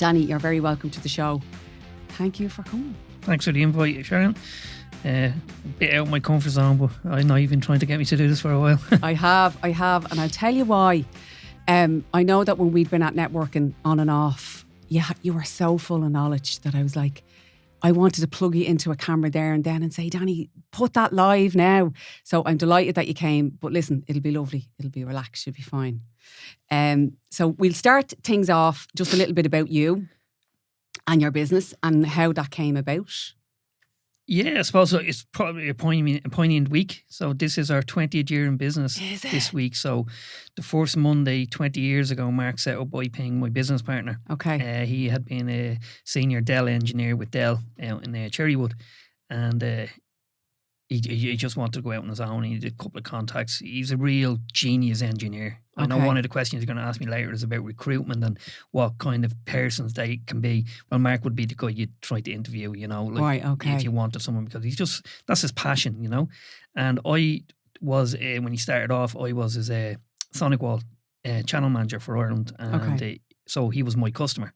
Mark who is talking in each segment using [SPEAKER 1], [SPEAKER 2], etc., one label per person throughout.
[SPEAKER 1] Danny, you're very welcome to the show. Thank you for coming.
[SPEAKER 2] Thanks for the invite, Sharon. A bit out of my comfort zone, but I know you've been trying to get me to do this for a while.
[SPEAKER 1] I have, and I'll tell you why. I know that when we'd been at networking on and off, you were so full of knowledge that I was like, I wanted to plug you into a camera there and then and say, Danny, put that live now. So I'm delighted that you came. But listen, it'll be lovely. It'll be relaxed. You'll be fine. So we'll start things off just a little bit about you and your business and how that came about.
[SPEAKER 2] Yeah, I suppose it's probably a poignant week. So this is our 20th year in business this week. So the first Monday, 20 years ago, Mark set up Iping, my business partner.
[SPEAKER 1] Okay.
[SPEAKER 2] He had been a senior Dell engineer with Dell out in Cherrywood. And he just wanted to go out on his own. He did a couple of contacts. He's a real genius engineer. I know one of the questions you're going to ask me later is about recruitment and what kind of persons they can be. Well, Mark would be the guy you'd try to interview, if you wanted someone, because that's his passion, And I was, when he started off, I was his Sonic Wall channel manager for Ireland. And so he was my customer.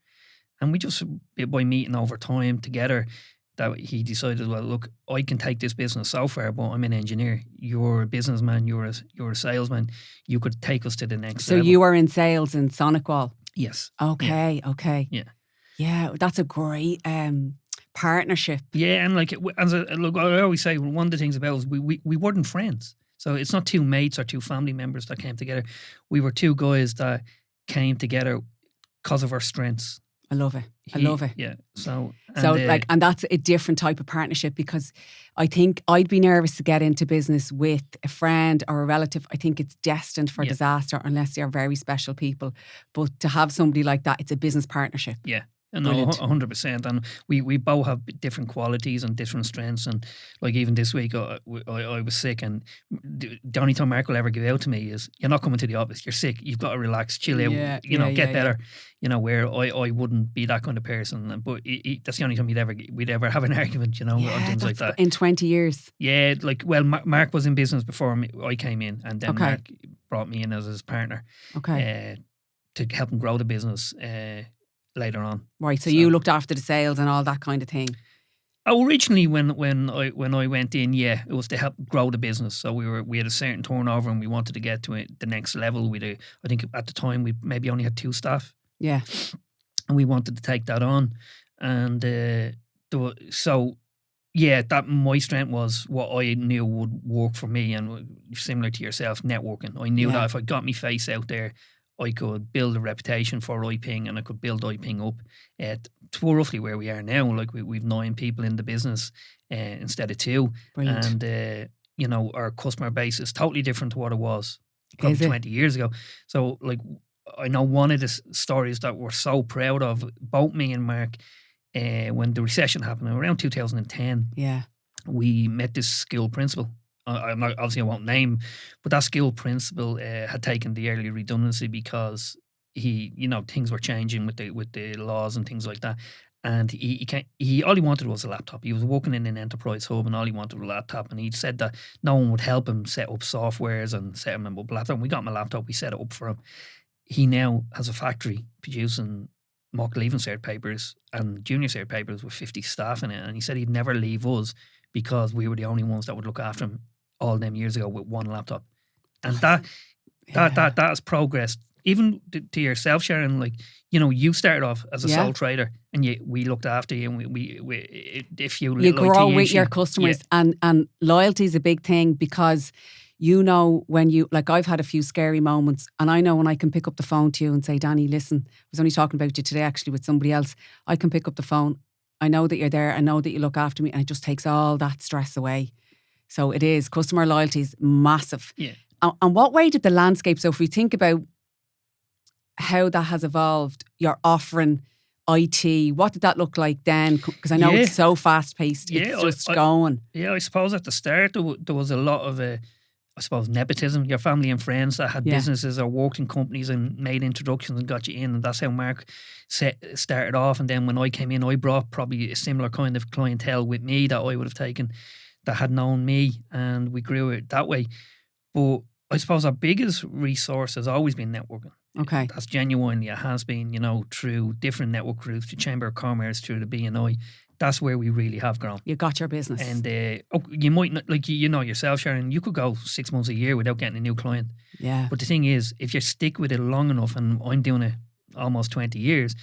[SPEAKER 2] And we just, by meeting over time together, that he decided, well, look, I can take this business so far, but I'm an engineer. You're a businessman. You're a salesman. You could take us to the next level.
[SPEAKER 1] So you were in sales in Sonic Wall?
[SPEAKER 2] Yes.
[SPEAKER 1] Okay.
[SPEAKER 2] Yeah,
[SPEAKER 1] that's a great partnership.
[SPEAKER 2] Yeah, and look, I always say, one of the things about us, we weren't friends. So it's not two mates or two family members that came together. We were two guys that came together because of our strengths.
[SPEAKER 1] I love it. I love it.
[SPEAKER 2] Yeah. So
[SPEAKER 1] and that's a different type of partnership, because I think I'd be nervous to get into business with a friend or a relative. I think it's destined for disaster unless they're very special people. But to have somebody like that, it's a business partnership.
[SPEAKER 2] Yeah. No, 100%. And we both have different qualities and different strengths. And like even this week, I was sick, and the only time Mark will ever give out to me is, you're not coming to the office, you're sick, you've got to relax, chill out, get better. Where I wouldn't be that kind of person. But that's the only time we'd ever have an argument, on things like that.
[SPEAKER 1] In 20 years.
[SPEAKER 2] Yeah, Mark was in business before I came in, and then Mark brought me in as his partner.
[SPEAKER 1] Okay.
[SPEAKER 2] To help him grow the business. Later on,
[SPEAKER 1] right? So you looked after the sales and all that kind of thing.
[SPEAKER 2] Oh, originally when I went in, it was to help grow the business. So we had a certain turnover, and we wanted to get to the next level. I think at the time we maybe only had 2 staff.
[SPEAKER 1] Yeah,
[SPEAKER 2] and we wanted to take that on, and that my strength was what I knew would work for me, and similar to yourself, networking. I knew that if I got my face out there, I could build a reputation for Iping, and I could build Iping up to roughly where we are now. Like we've 9 people in the business instead of 2.
[SPEAKER 1] Brilliant.
[SPEAKER 2] And, our customer base is totally different to what it was probably 20 years ago. So like, I know one of the stories that we're so proud of, both me and Mark, when the recession happened around 2010, we met this school principal. I won't name, but that school principal had taken the early redundancy because things were changing with the laws and things like that. And he all he wanted was a laptop. He was working in an enterprise hub, and all he wanted was a laptop. And he said that no one would help him set up softwares and set him up a laptop. And we got him a laptop. We set it up for him. He now has a factory producing mock leaving cert papers and junior cert papers with 50 staff in it. And he said he'd never leave us because we were the only ones that would look after him all them years ago with one laptop. And that has progressed. Even to yourself, Sharon, you started off as a sole trader, and we looked after you, and you
[SPEAKER 1] grow with your customers, and loyalty is a big thing, because when you, I've had a few scary moments, and I know when I can pick up the phone to you and say, Danny, listen, I was only talking about you today actually with somebody else. I can pick up the phone. I know that you're there. I know that you look after me, and it just takes all that stress away. So it is. Customer loyalty is massive.
[SPEAKER 2] Yeah.
[SPEAKER 1] And what way did the landscape, so if we think about how that has evolved, you're offering IT, what did that look like then? Because I know it's so fast-paced. It's just going.
[SPEAKER 2] Yeah, I suppose at the start there was a lot of, nepotism. Your family and friends that had businesses or worked in companies and made introductions and got you in. And that's how Mark started off. And then when I came in, I brought probably a similar kind of clientele with me that I would have taken, that had known me, and we grew it that way. But I suppose our biggest resource has always been networking.
[SPEAKER 1] Okay.
[SPEAKER 2] That's genuinely, it has been, through different network groups, the Chamber of Commerce, through the BNI. That's where we really have grown.
[SPEAKER 1] You got your business.
[SPEAKER 2] And you might not, like, yourself, Sharon, you could go 6 months, a year without getting a new client.
[SPEAKER 1] Yeah.
[SPEAKER 2] But the thing is, if you stick with it long enough, and I'm doing it almost 20 years,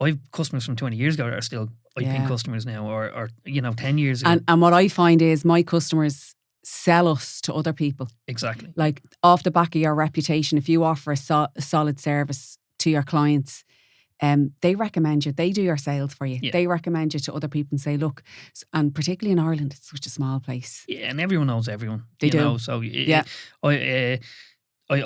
[SPEAKER 2] I've customers from 20 years ago that are still Iping customers now, or 10 years ago.
[SPEAKER 1] And what I find is my customers sell us to other people.
[SPEAKER 2] Exactly.
[SPEAKER 1] Like, off the back of your reputation, if you offer a solid service to your clients, they recommend you. They do your sales for you.
[SPEAKER 2] Yeah.
[SPEAKER 1] They recommend you to other people and say, look, and particularly in Ireland, it's such a small place.
[SPEAKER 2] Yeah, and everyone knows everyone.
[SPEAKER 1] They do.
[SPEAKER 2] Know, so I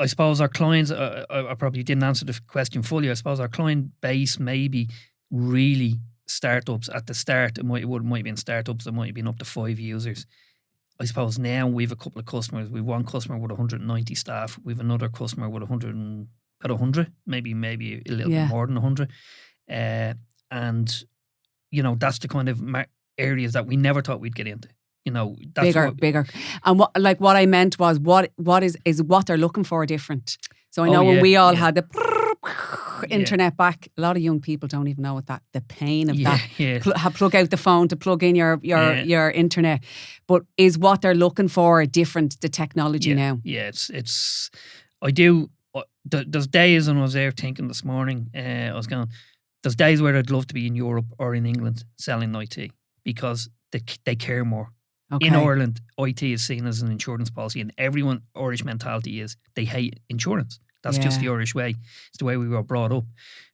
[SPEAKER 2] suppose our clients, I probably didn't answer the question fully. I suppose our client base maybe really startups at the start. It might have been startups that might have been up to 5 users. I suppose now we've a couple of customers. We've one customer with 190 staff. We've another customer with about 100, maybe a little bit more than 100. And, that's the kind of areas that we never thought we'd get into. That's
[SPEAKER 1] bigger. And what I meant was, what is what they're looking for different. So I know when we all had the internet back, a lot of young people don't even know what the pain of that.
[SPEAKER 2] Yeah.
[SPEAKER 1] Plug out the phone to plug in your internet. But is what they're looking for different, the technology now?
[SPEAKER 2] Yeah, it's. I do. There's days, and I was there thinking this morning. I was going. There's days where I'd love to be in Europe or in England selling IT, because they care more.
[SPEAKER 1] Okay.
[SPEAKER 2] In Ireland, IT is seen as an insurance policy, and Irish mentality is they hate insurance. That's just the Irish way. It's the way we were brought up.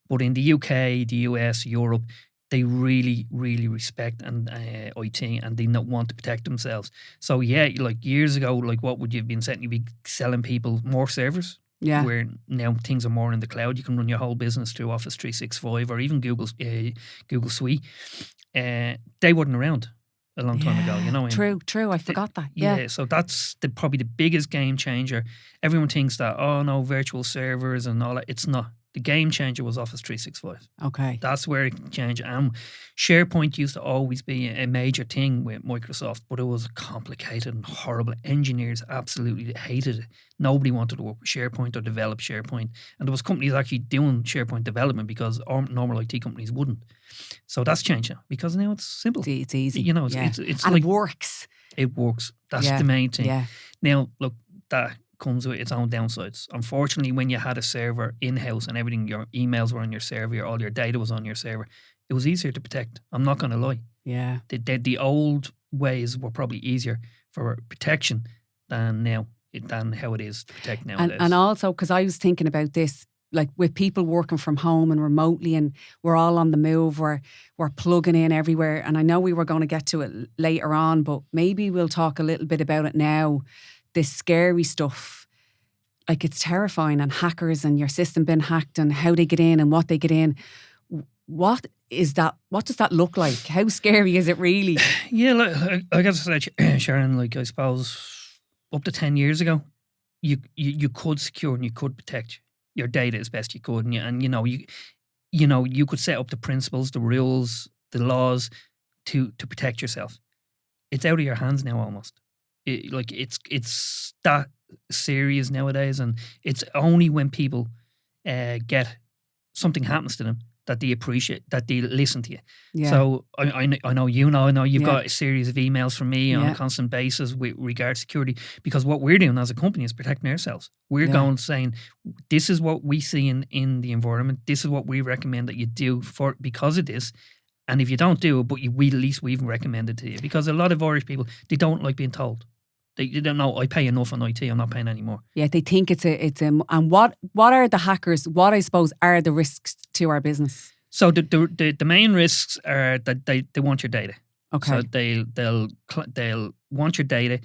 [SPEAKER 2] But in the UK, the US, Europe, they really, really respect IT, and they not want to protect themselves. So like years ago, like what would you have been saying? You'd be selling people more servers.
[SPEAKER 1] Yeah.
[SPEAKER 2] Where now things are more in the cloud. You can run your whole business through Office 365 or even Google Suite. They weren't around a long time ago,
[SPEAKER 1] True. I forgot that.
[SPEAKER 2] Yeah. So that's probably the biggest game changer. Everyone thinks that, virtual servers and all that. It's not. The game changer was Office 365.
[SPEAKER 1] Okay.
[SPEAKER 2] That's where it changed. SharePoint used to always be a major thing with Microsoft, but it was complicated and horrible. Engineers absolutely hated it. Nobody wanted to work with SharePoint or develop SharePoint. And there was companies actually doing SharePoint development because normal IT companies wouldn't. So that's changed now, because now it's simple.
[SPEAKER 1] It's easy.
[SPEAKER 2] It's
[SPEAKER 1] and
[SPEAKER 2] like,
[SPEAKER 1] it works.
[SPEAKER 2] It works. That's the main thing.
[SPEAKER 1] Yeah.
[SPEAKER 2] Now, look, that comes with its own downsides. Unfortunately, when you had a server in-house and everything, your emails were on your server, all your data was on your server, it was easier to protect. I'm not going to lie.
[SPEAKER 1] Yeah.
[SPEAKER 2] The old ways were probably easier for protection than how it is to protect nowadays.
[SPEAKER 1] And also, because I was thinking about this, like with people working from home and remotely, and we're all on the move, we're plugging in everywhere. And I know we were going to get to it later on, but maybe we'll talk a little bit about it now. This scary stuff, like it's terrifying, and hackers and your system being hacked and how they get in and what they get in. What is that? What does that look like? How scary is it really?
[SPEAKER 2] Yeah, like I guess I said, Sharon, like I suppose up to 10 years ago, you could secure and you could protect your data as best you could, and you could set up the principles, the rules, the laws to protect yourself. It's out of your hands now almost. It's that serious nowadays, and it's only when people get something happens to them that they appreciate, that they listen to you. Yeah. So I know you've got a series of emails from me on a constant basis with regard to security, because what we're doing as a company is protecting ourselves. We're going saying, this is what we see in the environment. This is what we recommend that you do because of this. And if you don't do it, but at least we've recommended to you, because a lot of Irish people, they don't like being told. They don't know, I pay enough on IT, I'm not paying any more.
[SPEAKER 1] Yeah, they think it's and what are the hackers? What I suppose are the risks to our business?
[SPEAKER 2] So the main risks are that they want your data.
[SPEAKER 1] Okay.
[SPEAKER 2] So they'll want your data,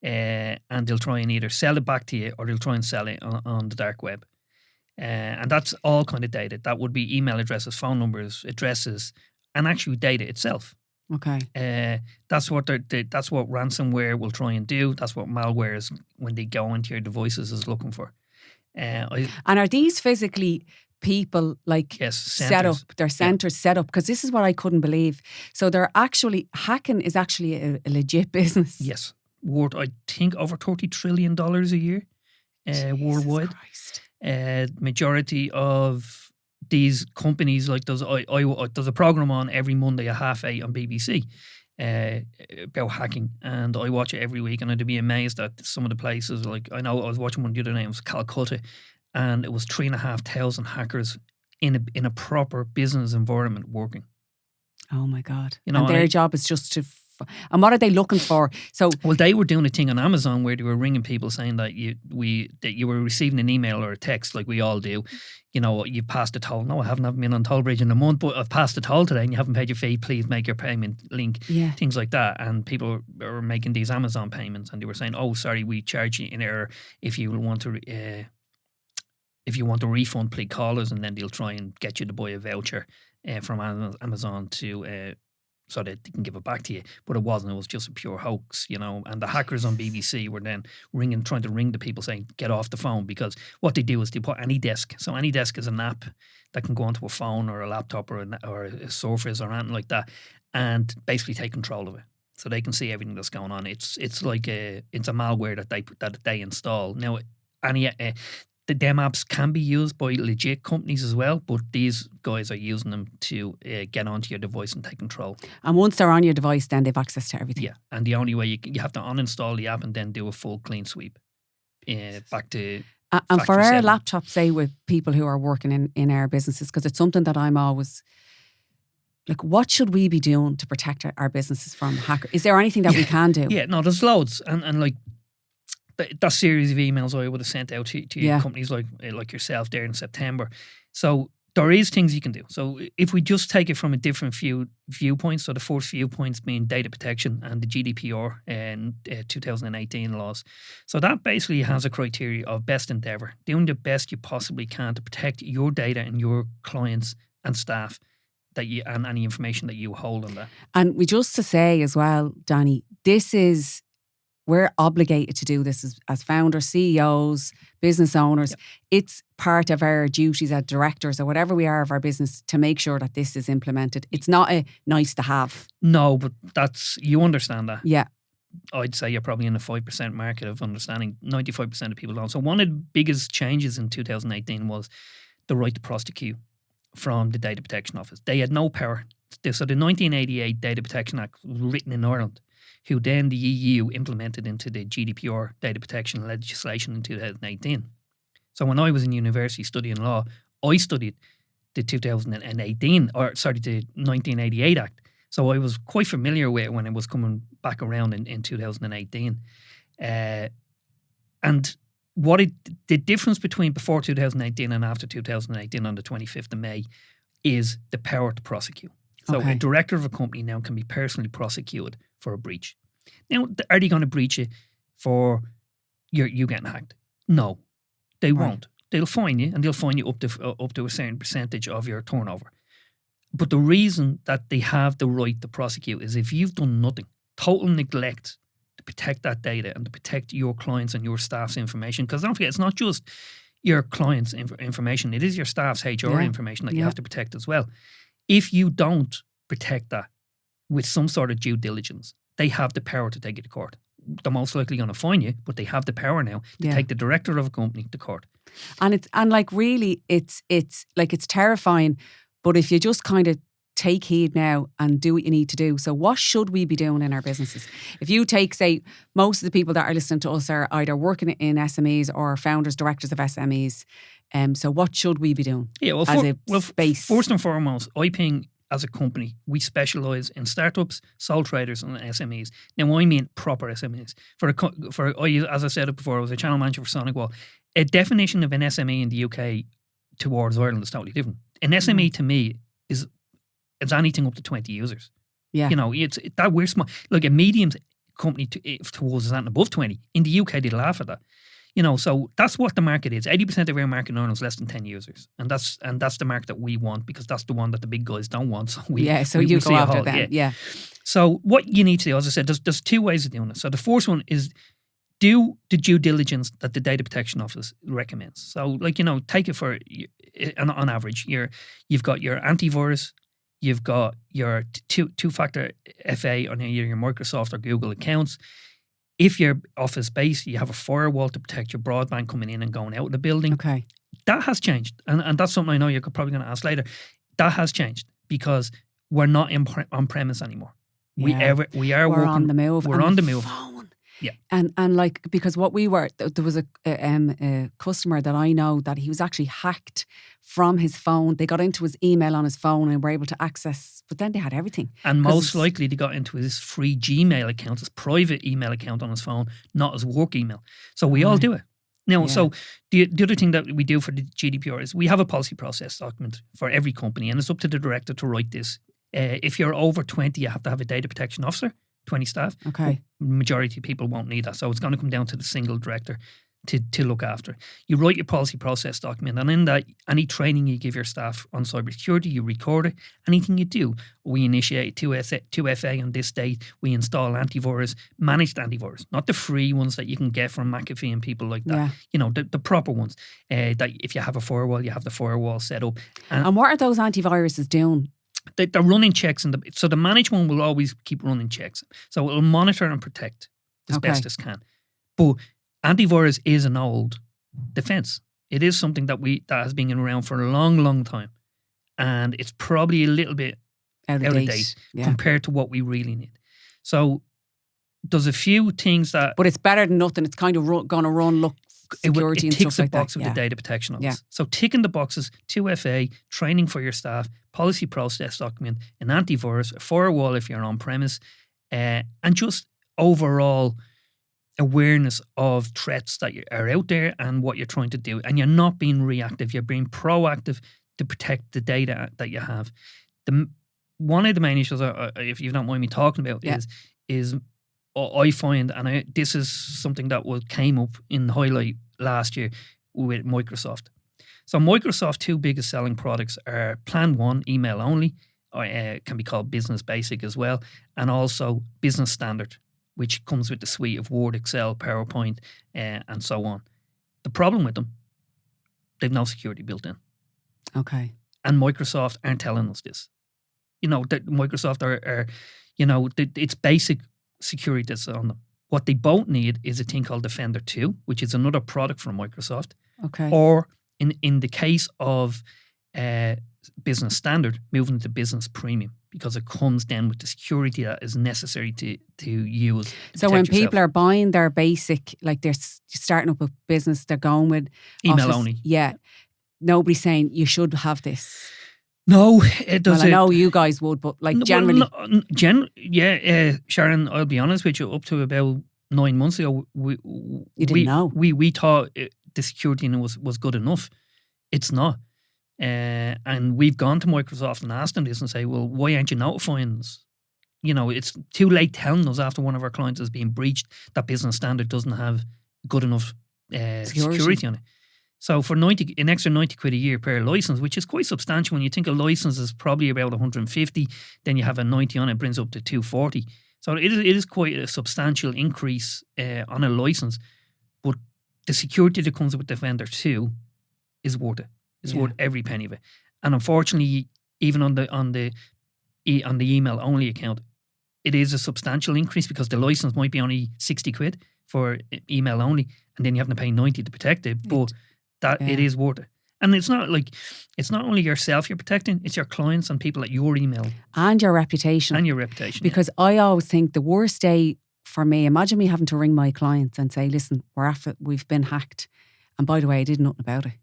[SPEAKER 2] and they'll try and either sell it back to you or they'll try and sell it on the dark web. And that's all kind of data. That would be email addresses, phone numbers, addresses, and actually data itself.
[SPEAKER 1] Okay.
[SPEAKER 2] That's what ransomware will try and do. That's what malware is, when they go into your devices, is looking for.
[SPEAKER 1] And are these physically people set up? They're centers set up, because this is what I couldn't believe. So they're actually hacking is actually a legit business.
[SPEAKER 2] Yes, worth I think over $30 trillion a year worldwide. Majority of these companies, like there's a program on every Monday at 8:30 on BBC about hacking, and I watch it every week, and I'd be amazed at some of the places. Like I know I was watching one the other night, it was Calcutta, and it was 3,500 hackers in a proper business environment working.
[SPEAKER 1] Oh my God!
[SPEAKER 2] You know,
[SPEAKER 1] and their job is just to. And what are they looking for? So,
[SPEAKER 2] well, they were doing a thing on Amazon where they were ringing people saying that you were receiving an email or a text like we all do. You know, you passed the toll. No, I haven't been on toll bridge in a month, but I've passed the toll today and you haven't paid your fee. Please make your payment link.
[SPEAKER 1] Yeah.
[SPEAKER 2] Things like that. And people are making these Amazon payments and they were saying, "Oh, sorry, we charge you in error. If you want a refund, please call us," and then they'll try and get you to buy a voucher from Amazon to. So that they can give it back to you. But it wasn't. It was just a pure hoax, you know. And the hackers on BBC were then trying to ring the people saying, get off the phone. Because what they do is they put AnyDesk. So AnyDesk is an app that can go onto a phone or a laptop or a Surface or anything like that and basically take control of it. So they can see everything that's going on. It's like it's a malware that they install. Now, the dem apps can be used by legit companies as well, but these guys are using them to get onto your device and take control.
[SPEAKER 1] And once they're on your device, then they've access to everything.
[SPEAKER 2] Yeah, and the only way you have to uninstall the app and then do a full clean sweep back to.
[SPEAKER 1] And for our laptops, say with people who are working in our businesses, because it's something that I'm always like, what should we be doing to protect our businesses from hackers? Is there anything that we can do?
[SPEAKER 2] Yeah, no, there's loads, and like. That series of emails I would have sent out to companies like yourself there in September. So there is things you can do. So if we just take it from a different viewpoint, so the first viewpoints being data protection and the GDPR and 2018 laws. So that basically has a criteria of best endeavour, doing the best you possibly can to protect your data and your clients and staff and any information that you hold on that.
[SPEAKER 1] And we just to say as well, Danny, we're obligated to do this as founders, CEOs, business owners. Yep. It's part of our duties as directors or whatever we are of our business to make sure that this is implemented. It's not a nice to have.
[SPEAKER 2] No, but you understand that.
[SPEAKER 1] Yeah.
[SPEAKER 2] I'd say you're probably in the 5% market of understanding. 95% of people don't. So one of the biggest changes in 2018 was the right to prosecute from the Data Protection Office. They had no power. So the 1988 Data Protection Act was written in Ireland, who then the EU implemented into the GDPR data protection legislation in 2018. So when I was in university studying law, I studied the 1988 Act. So I was quite familiar with it when it was coming back around in 2018. And the difference between before 2018 and after 2018 on the 25th of May is the power to prosecute. So a director of a company now can be personally prosecuted for a breach. Now, are they going to breach it for you getting hacked? No, they won't. They'll fine you, and they'll fine you up to a certain percentage of your turnover. But the reason that they have the right to prosecute is if you've done nothing, total neglect to protect that data and to protect your clients and your staff's information. Because don't forget, it's not just your clients' information; it is your staff's HR information that you have to protect as well. If you don't protect that with some sort of due diligence, they have the power to take you to court. They're most likely going to fine you, but they have the power now to take the director of a company to court.
[SPEAKER 1] And it's terrifying. But if you just kind of take heed now and do what you need to do. So what should we be doing in our businesses? If you take, say, most of the people that are listening to us are either working in SMEs or founders, directors of SMEs. So what should we be doing?
[SPEAKER 2] Yeah, space? First and foremost, Iping as a company, we specialise in startups, sole traders and SMEs. Now, I mean proper SMEs. As I said it before, I was a channel manager for Sonic Wall. A definition of an SME in the UK towards Ireland is totally different. An SME to me is anything up to 20 users.
[SPEAKER 1] Yeah.
[SPEAKER 2] You know, it's that we're small. Like a medium company towards is anything above 20. In the UK, they laugh at that. You know, so that's what the market is. 80% of our market in Ireland is less than 10 users. And that's the market that we want because that's the one that the big guys don't want. So we
[SPEAKER 1] you go after them. Yeah.
[SPEAKER 2] So what you need to do, as I said, there's two ways of doing this. So the first one is do the due diligence that the Data Protection Office recommends. So, like, you know, take it for, on average, you've got your antivirus, you've got your two-factor FA on your Microsoft or Google accounts. If you're office-based, you have a firewall to protect your broadband coming in and going out of the building.
[SPEAKER 1] Okay.
[SPEAKER 2] that has changed. And that's something I know you're probably going to ask later. That has changed because we're not on premise anymore.
[SPEAKER 1] Yeah.
[SPEAKER 2] We are
[SPEAKER 1] We're
[SPEAKER 2] working.
[SPEAKER 1] on the move.
[SPEAKER 2] We're on the move.
[SPEAKER 1] Phone.
[SPEAKER 2] Yeah.
[SPEAKER 1] And like, because what we were, there was a customer that I know that he was actually hacked from his phone. They got into his email on his phone and were able to access, but then they had everything.
[SPEAKER 2] And most likely they got into his free Gmail account, his private email account on his phone, not his work email. So we all do it. Now, so the other thing that we do for the GDPR is we have a policy process document for every company, and it's up to the director to write this. If you're over 20, you have to have a data protection officer, 20 staff.
[SPEAKER 1] Okay.
[SPEAKER 2] Majority of people won't need that. So it's going to come down to the single director to look after. You write your policy process document, and in that, any training you give your staff on cybersecurity, you record it. Anything you do, we initiate 2FA on this date. We install antivirus, managed antivirus, not the free ones that you can get from McAfee and people like that.
[SPEAKER 1] Yeah.
[SPEAKER 2] You know, the proper ones. That if you have a firewall, you have the firewall set up.
[SPEAKER 1] And what are those antiviruses doing?
[SPEAKER 2] They're running checks, so the managed one will always keep running checks. So it will monitor and protect as best as can. But antivirus is an old defense. It is something that has been around for a long, long time, and it's probably a little bit out of date compared to what we really need. So there's a few things that,
[SPEAKER 1] but it's better than nothing. It's kind of going to run security and stuff like that. It
[SPEAKER 2] ticks the box of the data protection office.
[SPEAKER 1] Yeah.
[SPEAKER 2] So ticking the boxes, 2FA, training for your staff, policy process document, an antivirus, a firewall if you're on premise, and just overall awareness of threats that are out there and what you're trying to do. And you're not being reactive, you're being proactive to protect the data that you have. One of the main issues, if you don't mind me talking about, is I find, and this is something that came up in the highlight last year with Microsoft. So Microsoft's two biggest selling products are Plan 1, email only, or can be called Business Basic as well, and also Business Standard, which comes with the suite of Word, Excel, PowerPoint, and so on. The problem with them, they've no security built in.
[SPEAKER 1] Okay.
[SPEAKER 2] And Microsoft aren't telling us this. You know, that Microsoft are it's basic security that's on them. What they both need is a thing called Defender 2, which is another product from Microsoft.
[SPEAKER 1] Okay.
[SPEAKER 2] Or in the case of Business Standard, moving to Business Premium, because it comes down with the security that is necessary to use.
[SPEAKER 1] So when people are buying their basic, like they're starting up a business, they're going with
[SPEAKER 2] email
[SPEAKER 1] Office,
[SPEAKER 2] only.
[SPEAKER 1] Yeah. Nobody's saying you should have this.
[SPEAKER 2] No, it doesn't.
[SPEAKER 1] Well, I know you guys would, but like generally.
[SPEAKER 2] Sharon, I'll be honest with you, up to about 9 months ago, we
[SPEAKER 1] didn't know.
[SPEAKER 2] We thought the security was good enough. It's not. And we've gone to Microsoft and asked them this and say, well, why aren't you notifying us? You know, it's too late telling us after one of our clients has been breached that Business Standard doesn't have good enough security on it. So for an extra 90 quid a year per license, which is quite substantial when you think a license is probably about 150, then you have a 90 on it, brings up to 240. So it is quite a substantial increase on a license. But the security that comes with Defender 2 is worth it. It's worth every penny of it. And unfortunately, even on the email only account, it is a substantial increase because the license might be only 60 quid for email only, and then you have to pay 90 to protect it. But it is worth it. And it's not only yourself you're protecting, it's your clients and people at your email.
[SPEAKER 1] And your reputation. Because I always think the worst day for me, imagine me having to ring my clients and say, listen, we've been hacked. And by the way, I did nothing about it.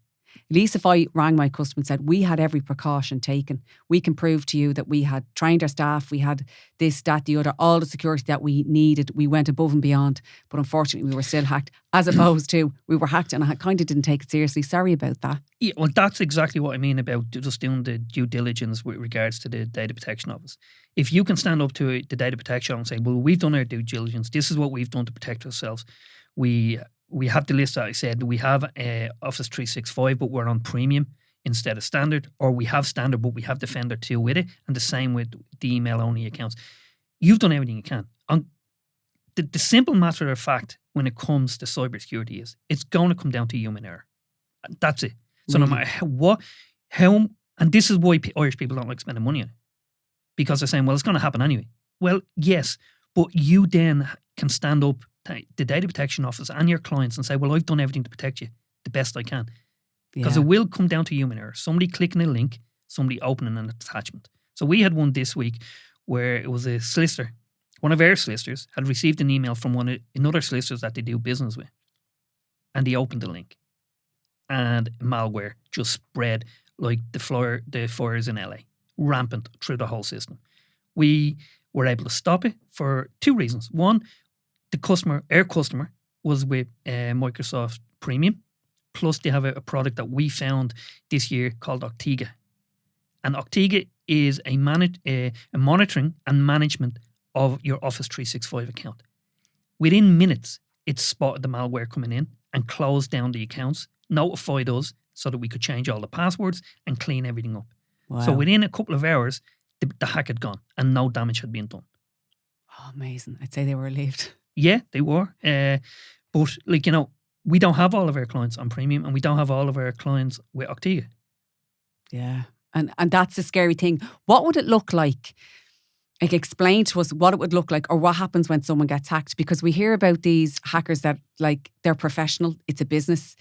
[SPEAKER 1] At least if I rang my customer and said, we had every precaution taken, we can prove to you that we had trained our staff, we had this, that, the other, all the security that we needed, we went above and beyond, but unfortunately we were still hacked, as opposed to we were hacked and I kind of didn't take it seriously. Sorry about that.
[SPEAKER 2] Yeah, well, that's exactly what I mean about just doing the due diligence with regards to the data protection office. If you can stand up to the data protection and say, well, we've done our due diligence, this is what we've done to protect ourselves. We have the list that I said. We have Office 365, but we're on premium instead of standard. Or we have standard, but we have Defender 2 with it. And the same with the email-only accounts. You've done everything you can. The simple matter of fact when it comes to cybersecurity is it's going to come down to human error. That's it. So no matter how, and this is why Irish people don't like spending money on it. Because they're saying, well, it's going to happen anyway. Well, yes, but you then can stand up the data protection office and your clients and say, well, I've done everything to protect you the best I can. Because it will come down to human error. Somebody clicking a link, somebody opening an attachment. So we had one this week where it was a solicitor. One of our solicitors had received an email from another solicitors that they do business with. And they opened the link. And malware just spread like the fires in LA. Rampant through the whole system. We were able to stop it for two reasons. One, our customer was with Microsoft Premium. Plus, they have a product that we found this year called Octiga. And Octiga is a monitoring and management of your Office 365 account. Within minutes, it spotted the malware coming in and closed down the accounts, notified us so that we could change all the passwords and clean everything up.
[SPEAKER 1] Wow.
[SPEAKER 2] So within a couple of hours, the hack had gone and no damage had been done.
[SPEAKER 1] Oh, amazing. I'd say they were relieved.
[SPEAKER 2] Yeah, they were. But, we don't have all of our clients on Premium and we don't have all of our clients with Octiga.
[SPEAKER 1] Yeah. And that's the scary thing. What would it look like? Like, explain to us what it would look like or what happens when someone gets hacked. Because we hear about these hackers that, like, they're professional. It's a business.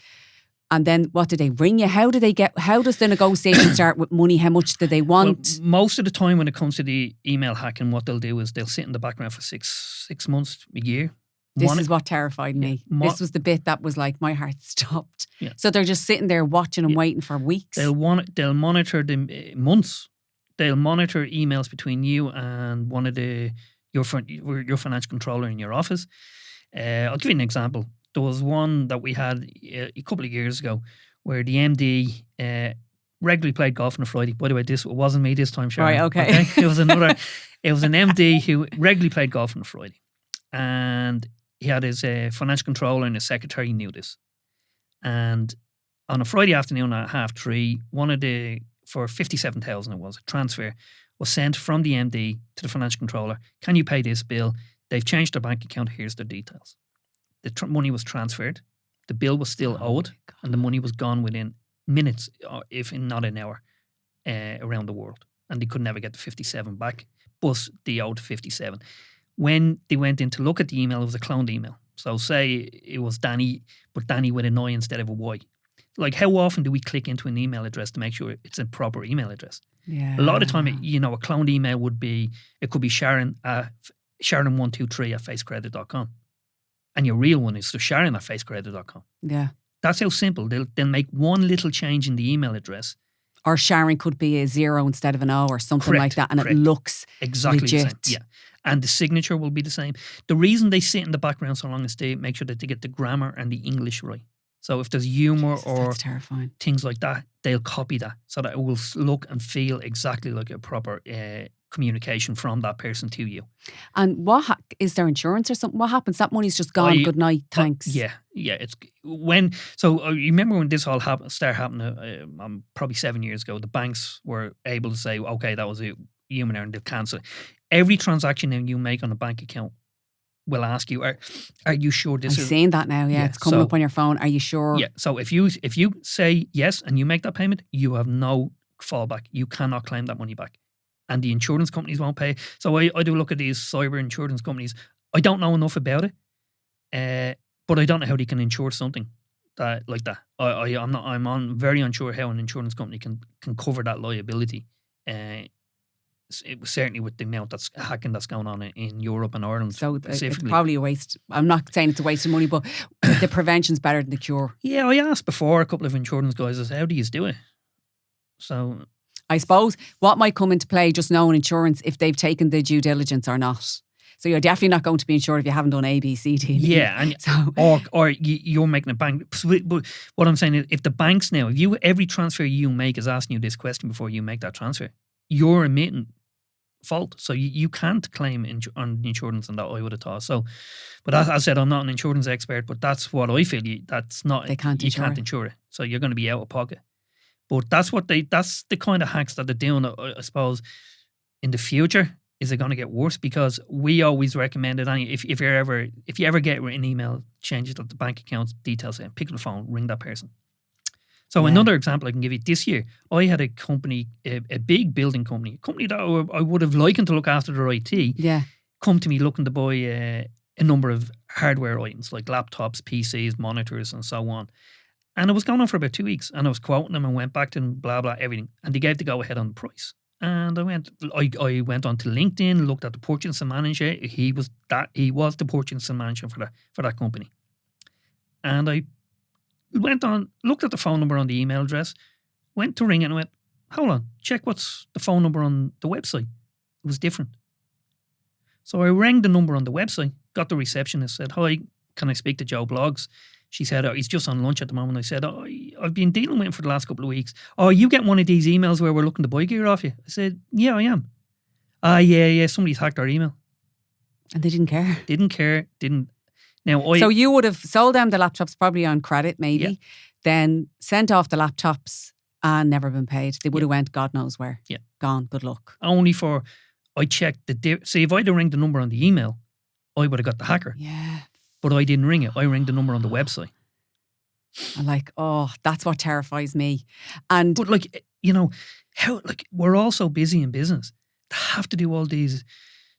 [SPEAKER 1] And then what do they ring you? How does the negotiation start with money? How much do they want?
[SPEAKER 2] Well, most of the time when it comes to the email hacking, what they'll do is they'll sit in the background for six months, a year.
[SPEAKER 1] This is what terrified me. This was the bit that was like, my heart stopped.
[SPEAKER 2] Yeah.
[SPEAKER 1] So they're just sitting there watching and waiting for weeks.
[SPEAKER 2] They'll monitor the months. They'll monitor emails between you and one of your financial controller in your office. I'll give you an example. There was one that we had a couple of years ago where the MD regularly played golf on a Friday. By the way, it wasn't me this time, Sharon.
[SPEAKER 1] Right, okay.
[SPEAKER 2] It was an MD who regularly played golf on a Friday. And he had his financial controller and his secretary knew this. And on a Friday afternoon at 3:30, for 57,000 it was, a transfer was sent from the MD to the financial controller. Can you pay this bill? They've changed their bank account. Here's their details. The money was transferred. The bill was still owed, and the money was gone within minutes, if not an hour, around the world. And they could never get the 57 back, but they owed 57. When they went in to look at the email, it was a cloned email. So say it was Danny, but Danny with an I instead of a Y. Like, how often do we click into an email address to make sure it's a proper email address?
[SPEAKER 1] Yeah.
[SPEAKER 2] A lot of the time, a cloned email could be Sharon123@facecredit.com. And your real one is Sharon@facecredit.com.
[SPEAKER 1] Yeah.
[SPEAKER 2] That's how simple. They'll make one little change in the email address.
[SPEAKER 1] Or Sharon could be a 0 instead of an O or something like that. And
[SPEAKER 2] correct.
[SPEAKER 1] It looks
[SPEAKER 2] exactly
[SPEAKER 1] legit.
[SPEAKER 2] the same. Yeah. And the signature will be the same. The reason they sit in the background so long is they make sure that they get the grammar and the English right. So if there's humor or
[SPEAKER 1] that's terrifying.
[SPEAKER 2] things like that, they'll copy that so that it will look and feel exactly like a proper communication from that person to you.
[SPEAKER 1] And is there insurance or something? What happens? That money's just gone. Good night. Thanks.
[SPEAKER 2] Yeah. It's So I remember when this all started happening, probably 7 years ago, the banks were able to say, okay, that was a human error, and they'll cancel it. Every transaction that you make on a bank account will ask you, are you sure this is...
[SPEAKER 1] I'm seeing that now, it's coming up on your phone. Are you sure?
[SPEAKER 2] Yeah, so if you say yes and you make that payment, you have no fallback. You cannot claim that money back. And the insurance companies won't pay. So I do look at these cyber insurance companies. I don't know enough about it, but I don't know how they can insure something like that. I'm very unsure how an insurance company can cover that liability. Certainly with the amount that's hacking that's going on in Europe and Ireland.
[SPEAKER 1] So it's probably a waste. I'm not saying it's a waste of money, but the prevention's better than the cure. Yeah,
[SPEAKER 2] I asked before a couple of insurance guys, how do you do it? So
[SPEAKER 1] I suppose what might come into play, just knowing insurance, if they've taken the due diligence or not. So you're definitely not going to be insured if you haven't done A, B, C, D.
[SPEAKER 2] Yeah, and or you're making a bank. But what I'm saying is, if the banks now, every transfer you make is asking you this question before you make that transfer, you're admitting fault. So you can't claim on insurance on that, I would have thought. So, but as I said, I'm not an insurance expert, but that's what I feel. That's not,
[SPEAKER 1] you can't insure it.
[SPEAKER 2] So you're going to be out of pocket. But that's the kind of hacks that they're doing, I suppose, in the future. Is it going to get worse? Because we always recommend it. If you ever get an email, changes the bank account details, pick up the phone, ring that person. So another example I can give you, this year, I had a company, a big building company, a company that I would have liked to look after their IT, come to me looking to buy a number of hardware items like laptops, PCs, monitors and so on. And it was going on for about 2 weeks, and I was quoting them and went back to them, blah, blah, everything. And they gave the go-ahead on the price. And I went on to LinkedIn, looked at the purchasing manager. He was the purchasing manager for that company. And I went on, looked at the phone number on the email address, went to ring it and went, hold on, check what's the phone number on the website. It was different. So I rang the number on the website, got the receptionist, said, hi, can I speak to Joe Bloggs? She said, he's just on lunch at the moment. I said, I've been dealing with him for the last couple of weeks. Oh, you get one of these emails where we're looking to buy gear off you? I said, yeah, I am. Yeah, somebody's hacked our email.
[SPEAKER 1] And they didn't care?
[SPEAKER 2] Didn't. Now,
[SPEAKER 1] so you would have sold them the laptops probably on credit maybe, then sent off the laptops and never been paid. They would have went God knows where.
[SPEAKER 2] Yeah.
[SPEAKER 1] Gone, good luck.
[SPEAKER 2] I checked see, if I'd have rang the number on the email, I would have got the hacker.
[SPEAKER 1] Yeah.
[SPEAKER 2] But I didn't ring it. I rang the number on the website.
[SPEAKER 1] I'm like, that's what terrifies me.
[SPEAKER 2] But we're all so busy in business to have to do all these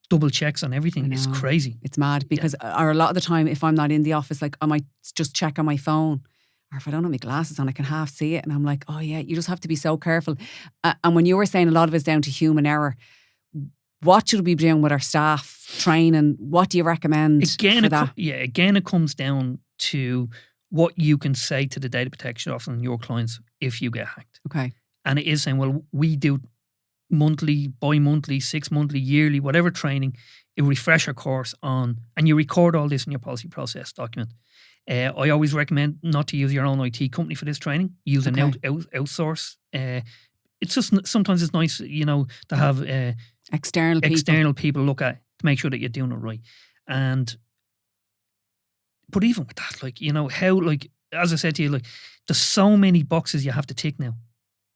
[SPEAKER 2] double checks on everything. It's crazy.
[SPEAKER 1] It's mad because or a lot of the time, if I'm not in the office, like I might just check on my phone, or if I don't have my glasses on, I can half see it, and I'm like, oh yeah, you just have to be so careful. And when you were saying a lot of it's down to human error, what should we be doing with our staff training? What do you recommend for that?
[SPEAKER 2] Again, it comes down to what you can say to the data protection officer and your clients if you get hacked.
[SPEAKER 1] Okay.
[SPEAKER 2] And it is saying, well, we do monthly, bi-monthly, 6 monthly, yearly, whatever training, a refresher course on, and you record all this in your policy process document. I always recommend not to use your own IT company for this training. Use an outsource. It's just sometimes it's nice, to have external people look at it to make sure that you're doing it right. But even with that, as I said to you, there's so many boxes you have to tick now.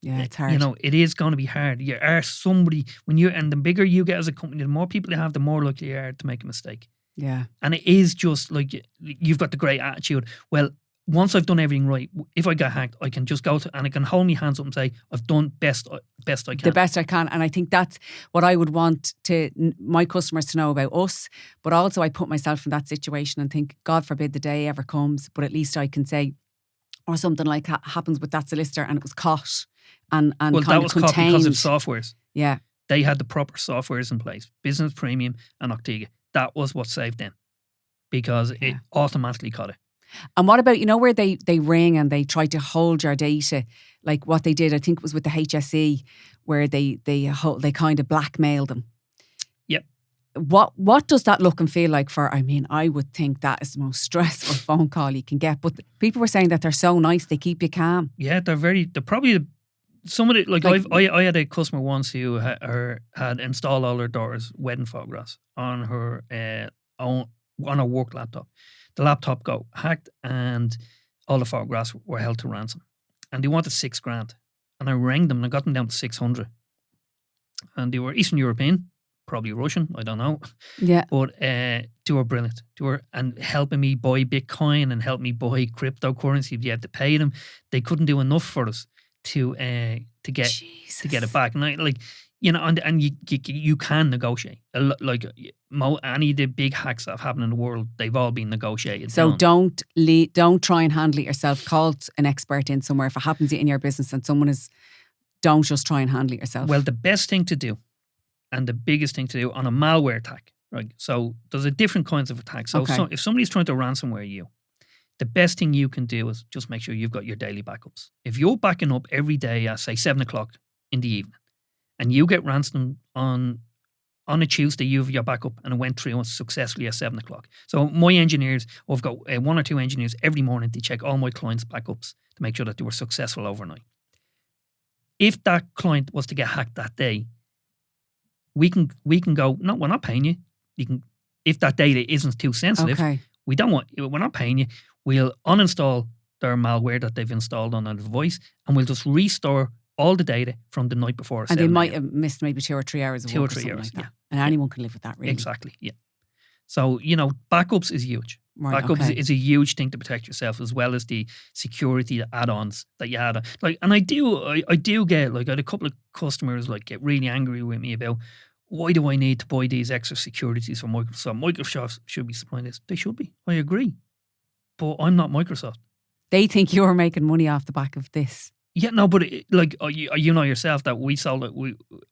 [SPEAKER 1] Yeah, it's hard.
[SPEAKER 2] It is going to be hard. You are somebody and the bigger you get as a company, the more people you have, the more likely you are to make a mistake.
[SPEAKER 1] Yeah.
[SPEAKER 2] And it is just like you've got the great attitude. Well, once I've done everything right, if I get hacked, I can just go and I can hold my hands up and say, I've done best I can.
[SPEAKER 1] The best I can. And I think that's what I would want my customers to know about us. But also I put myself in that situation and think, God forbid the day ever comes, but at least I can say, or something like that happens with that solicitor and it was caught and kind of contained. Well, that was caught
[SPEAKER 2] because of softwares.
[SPEAKER 1] Yeah.
[SPEAKER 2] They had the proper softwares in place, Business Premium and Octiga. That was what saved them because it automatically caught it.
[SPEAKER 1] And what about, where they ring and they try to hold your data, like what they did, I think it was with the HSE, where they kind of blackmailed them.
[SPEAKER 2] Yep.
[SPEAKER 1] What does that look and feel like I would think that is the most stressful phone call you can get. But people were saying that they're so nice, they keep you calm.
[SPEAKER 2] Yeah, they're probably some of it, I had a customer once who had installed all her daughter's wedding photographs on her work laptop. The laptop got hacked and all the photographs were held to ransom. And they wanted $6,000. And I rang them and I got them down to 600. And they were Eastern European, probably Russian, I don't know.
[SPEAKER 1] Yeah.
[SPEAKER 2] But they were brilliant. They were helping me buy Bitcoin and help me buy cryptocurrency. You had to pay them. They couldn't do enough for us to get it back. And you can negotiate. Any of the big hacks that have happened in the world, they've all been negotiated.
[SPEAKER 1] So don't try and handle it yourself. Call an expert in somewhere if it happens in your business and someone don't just try and handle it yourself.
[SPEAKER 2] Well, the best thing to do and the biggest thing to do on a malware attack, right? So there's a different kinds of attacks. So, if somebody's trying to ransomware you, the best thing you can do is just make sure you've got your daily backups. If you're backing up every day at say 7 o'clock in the evening, and you get ransomed on a Tuesday, you have your backup and it went through successfully at 7 o'clock. So my engineers, I've got 1 or 2 engineers every morning to check all my clients' backups to make sure that they were successful overnight. If that client was to get hacked that day, we can go, no, we're not paying you. If that data isn't too sensitive, we're not paying you. We'll uninstall their malware that they've installed on a device and we'll just restore all the data from the night before.
[SPEAKER 1] And they might have missed maybe 2 or 3 hours of work or something like that. And anyone can live with that, really.
[SPEAKER 2] Exactly, yeah. So, backups is huge.
[SPEAKER 1] Right,
[SPEAKER 2] backups is a huge thing to protect yourself, as well as the security add-ons that you had. And I do get, I had a couple of customers get really angry with me about, why do I need to buy these extra securities from Microsoft? Microsoft should be supplying this. They should be. I agree. But I'm not Microsoft.
[SPEAKER 1] They think you're making money off the back of this.
[SPEAKER 2] Yeah, no, but you know yourself that we sold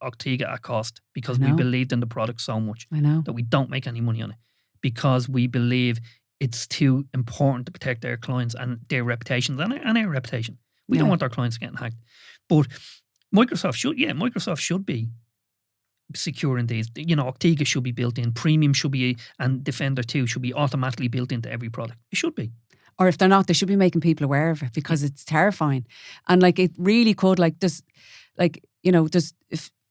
[SPEAKER 2] Octiga at cost because we believed in the product so much that we don't make any money on it because we believe it's too important to protect their clients and their reputations and our reputation. We don't want our clients getting hacked. But Microsoft should be securing these. Octiga should be built in, Premium should be, and Defender 2 should be automatically built into every product. It should be.
[SPEAKER 1] Or if they're not, they should be making people aware of it because it's terrifying. And it really could, there's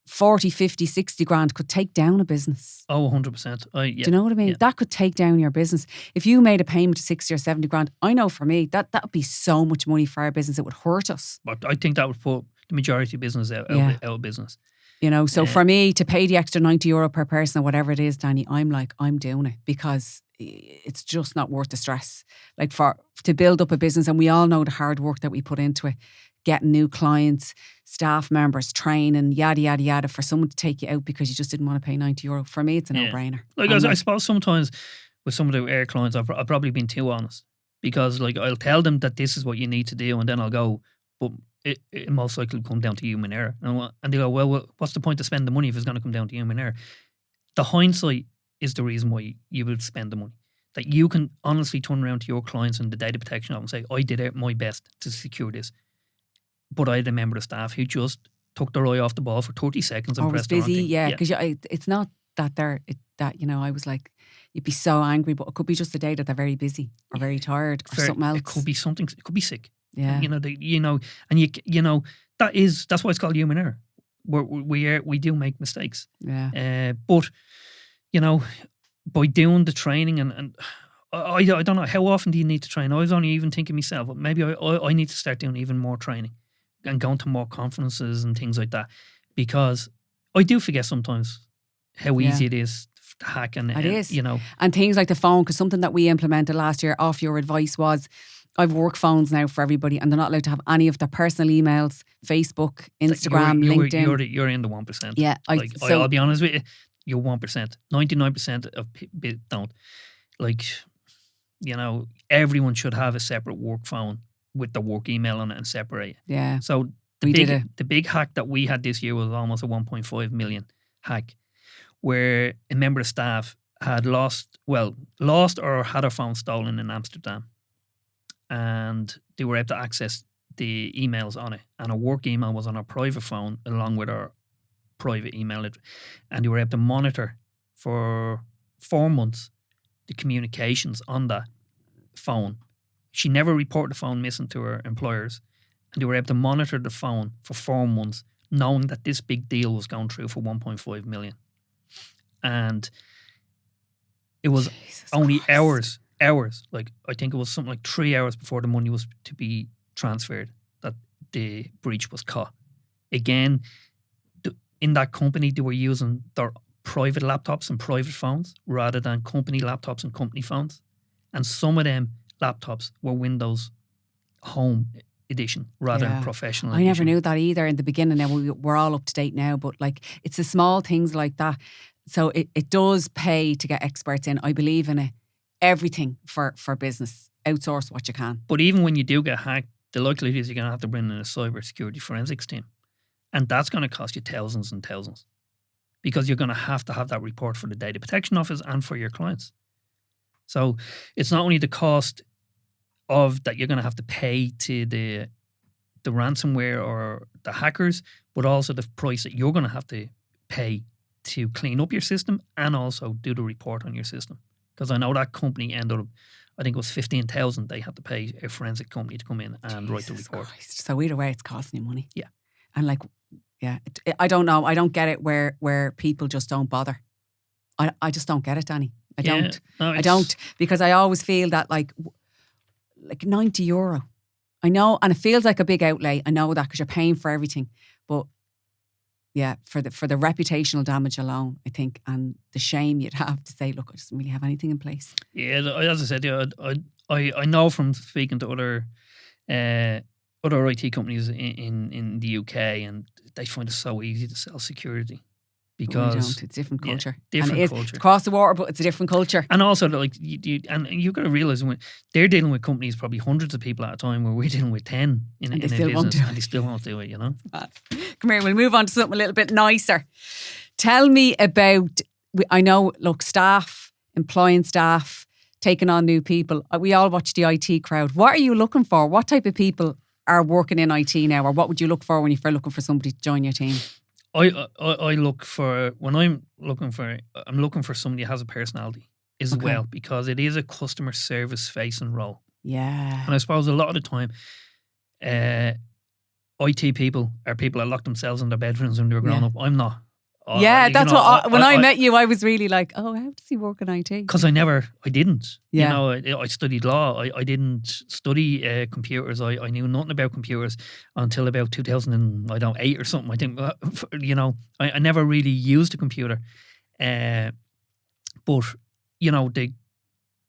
[SPEAKER 1] 40, 50, 60 grand could take down a business.
[SPEAKER 2] Oh, 100%.
[SPEAKER 1] Do you know what I mean? Yeah. That could take down your business. If you made a payment of 60 or 70 grand, I know for me, that would be so much money for our business. It would hurt us.
[SPEAKER 2] But I think that would put the majority of business out of business. So for me to pay the extra €90 per person or whatever it is, Danny, I'm doing it because it's just not worth the stress. To build up a business, and we all know the hard work that we put into it, getting new clients, staff members, training, yada, yada, yada, for someone to take you out because you just didn't want to pay €90. For me, it's a no-brainer. I suppose sometimes with some of the air clients, I've probably been too honest because I'll tell them that this is what you need to do and then I'll go, but it most likely will come down to human error. And they go, well, what's the point to spend the money if it's going to come down to human error? The hindsight is the reason why you will spend the money. That you can honestly turn around to your clients and the data protection office and say, I did my best to secure this. But I had a member of staff who just took their eye off the ball for 30 seconds and pressed the wrong thing.
[SPEAKER 1] Yeah, because it's not that I was like, you'd be so angry, but it could be just the day that they're very busy or very tired or something else.
[SPEAKER 2] It could be something, it could be sick.
[SPEAKER 1] Yeah.
[SPEAKER 2] That's why it's called human error. We do make mistakes.
[SPEAKER 1] Yeah.
[SPEAKER 2] But by doing the training and I don't know, how often do you need to train? I was only even thinking myself, maybe I need to start doing even more training and going to more conferences and things like that because I do forget sometimes how easy it is to hack and
[SPEAKER 1] things like the phone, because something that we implemented last year off your advice was I've work phones now for everybody and they're not allowed to have any of their personal emails, Facebook, Instagram, LinkedIn.
[SPEAKER 2] You're in the 1%.
[SPEAKER 1] Yeah.
[SPEAKER 2] I'll be honest with you, you're 1%. 99% of people don't. Everyone should have a separate work phone with the work email on it and separate.
[SPEAKER 1] Yeah.
[SPEAKER 2] So the big hack that we had this year was almost a 1.5 million hack where a member of staff had lost or had her phone stolen in Amsterdam. And they were able to access the emails on it. And a work email was on our private phone along with our private email address. And they were able to monitor for 4 months the communications on that phone. She never reported the phone missing to her employers. And they were able to monitor the phone for 4 months, knowing that this big deal was going through for 1.5 million. And it was only hours. I think it was something like 3 hours before the money was to be transferred that the breach was caught. Again, in that company, they were using their private laptops and private phones rather than company laptops and company phones. And some of them laptops were Windows Home Edition rather than Professional Edition.
[SPEAKER 1] I never knew that either in the beginning. Now we're all up to date now, but it's the small things like that. So it does pay to get experts in. I believe in it. Everything for business. Outsource what you can.
[SPEAKER 2] But even when you do get hacked, the likelihood is you're going to have to bring in a cybersecurity forensics team. And that's going to cost you thousands and thousands because you're going to have that report for the data protection office and for your clients. So it's not only the cost of that you're going to have to pay to the ransomware or the hackers, but also the price that you're going to have to pay to clean up your system and also do the report on your system. Because I know that company ended up, I think it was 15,000 they had to pay a forensic company to come in and write the report.
[SPEAKER 1] Christ. So either way, it's costing you money.
[SPEAKER 2] Yeah.
[SPEAKER 1] And I don't know. I don't get it where people just don't bother. I just don't get it, Danny. I don't. No, I don't. Because I always feel that like €90. I know, and it feels like a big outlay. I know that because you're paying for everything. But yeah, for the reputational damage alone, I think, and the shame you'd have to say, look, I just don't really have anything in place.
[SPEAKER 2] Yeah, as I said, I know from speaking to other IT companies in the UK, and they find it so easy to sell security. because
[SPEAKER 1] we don't. It's different culture.
[SPEAKER 2] Different
[SPEAKER 1] and
[SPEAKER 2] culture.
[SPEAKER 1] It's across the water, but it's a different culture.
[SPEAKER 2] And also, like you've got to realize when they're dealing with companies, probably hundreds of people at a time, where we're dealing with 10 in a business, and they still won't do it. You know.
[SPEAKER 1] Come here. We'll move on to something a little bit nicer. Tell me about. I know. Look, staff, employing staff, taking on new people. We all watch the IT crowd. What are you looking for? What type of people are working in IT now, or what would you look for when you're looking for somebody to join your team?
[SPEAKER 2] I look for, when I'm looking for somebody who has a personality as well, because it is a customer service facing role. Yeah. And I suppose a lot of the time, IT people are people that lock themselves in their bedrooms when they were growing up. I'm not.
[SPEAKER 1] That's when I met you, I was really like, oh, how does he work in IT?
[SPEAKER 2] Because I didn't. Yeah. You know, I studied law. I didn't study computers. I knew nothing about computers until about 2008 or something. I think, you know, I never really used a computer. But, you know, the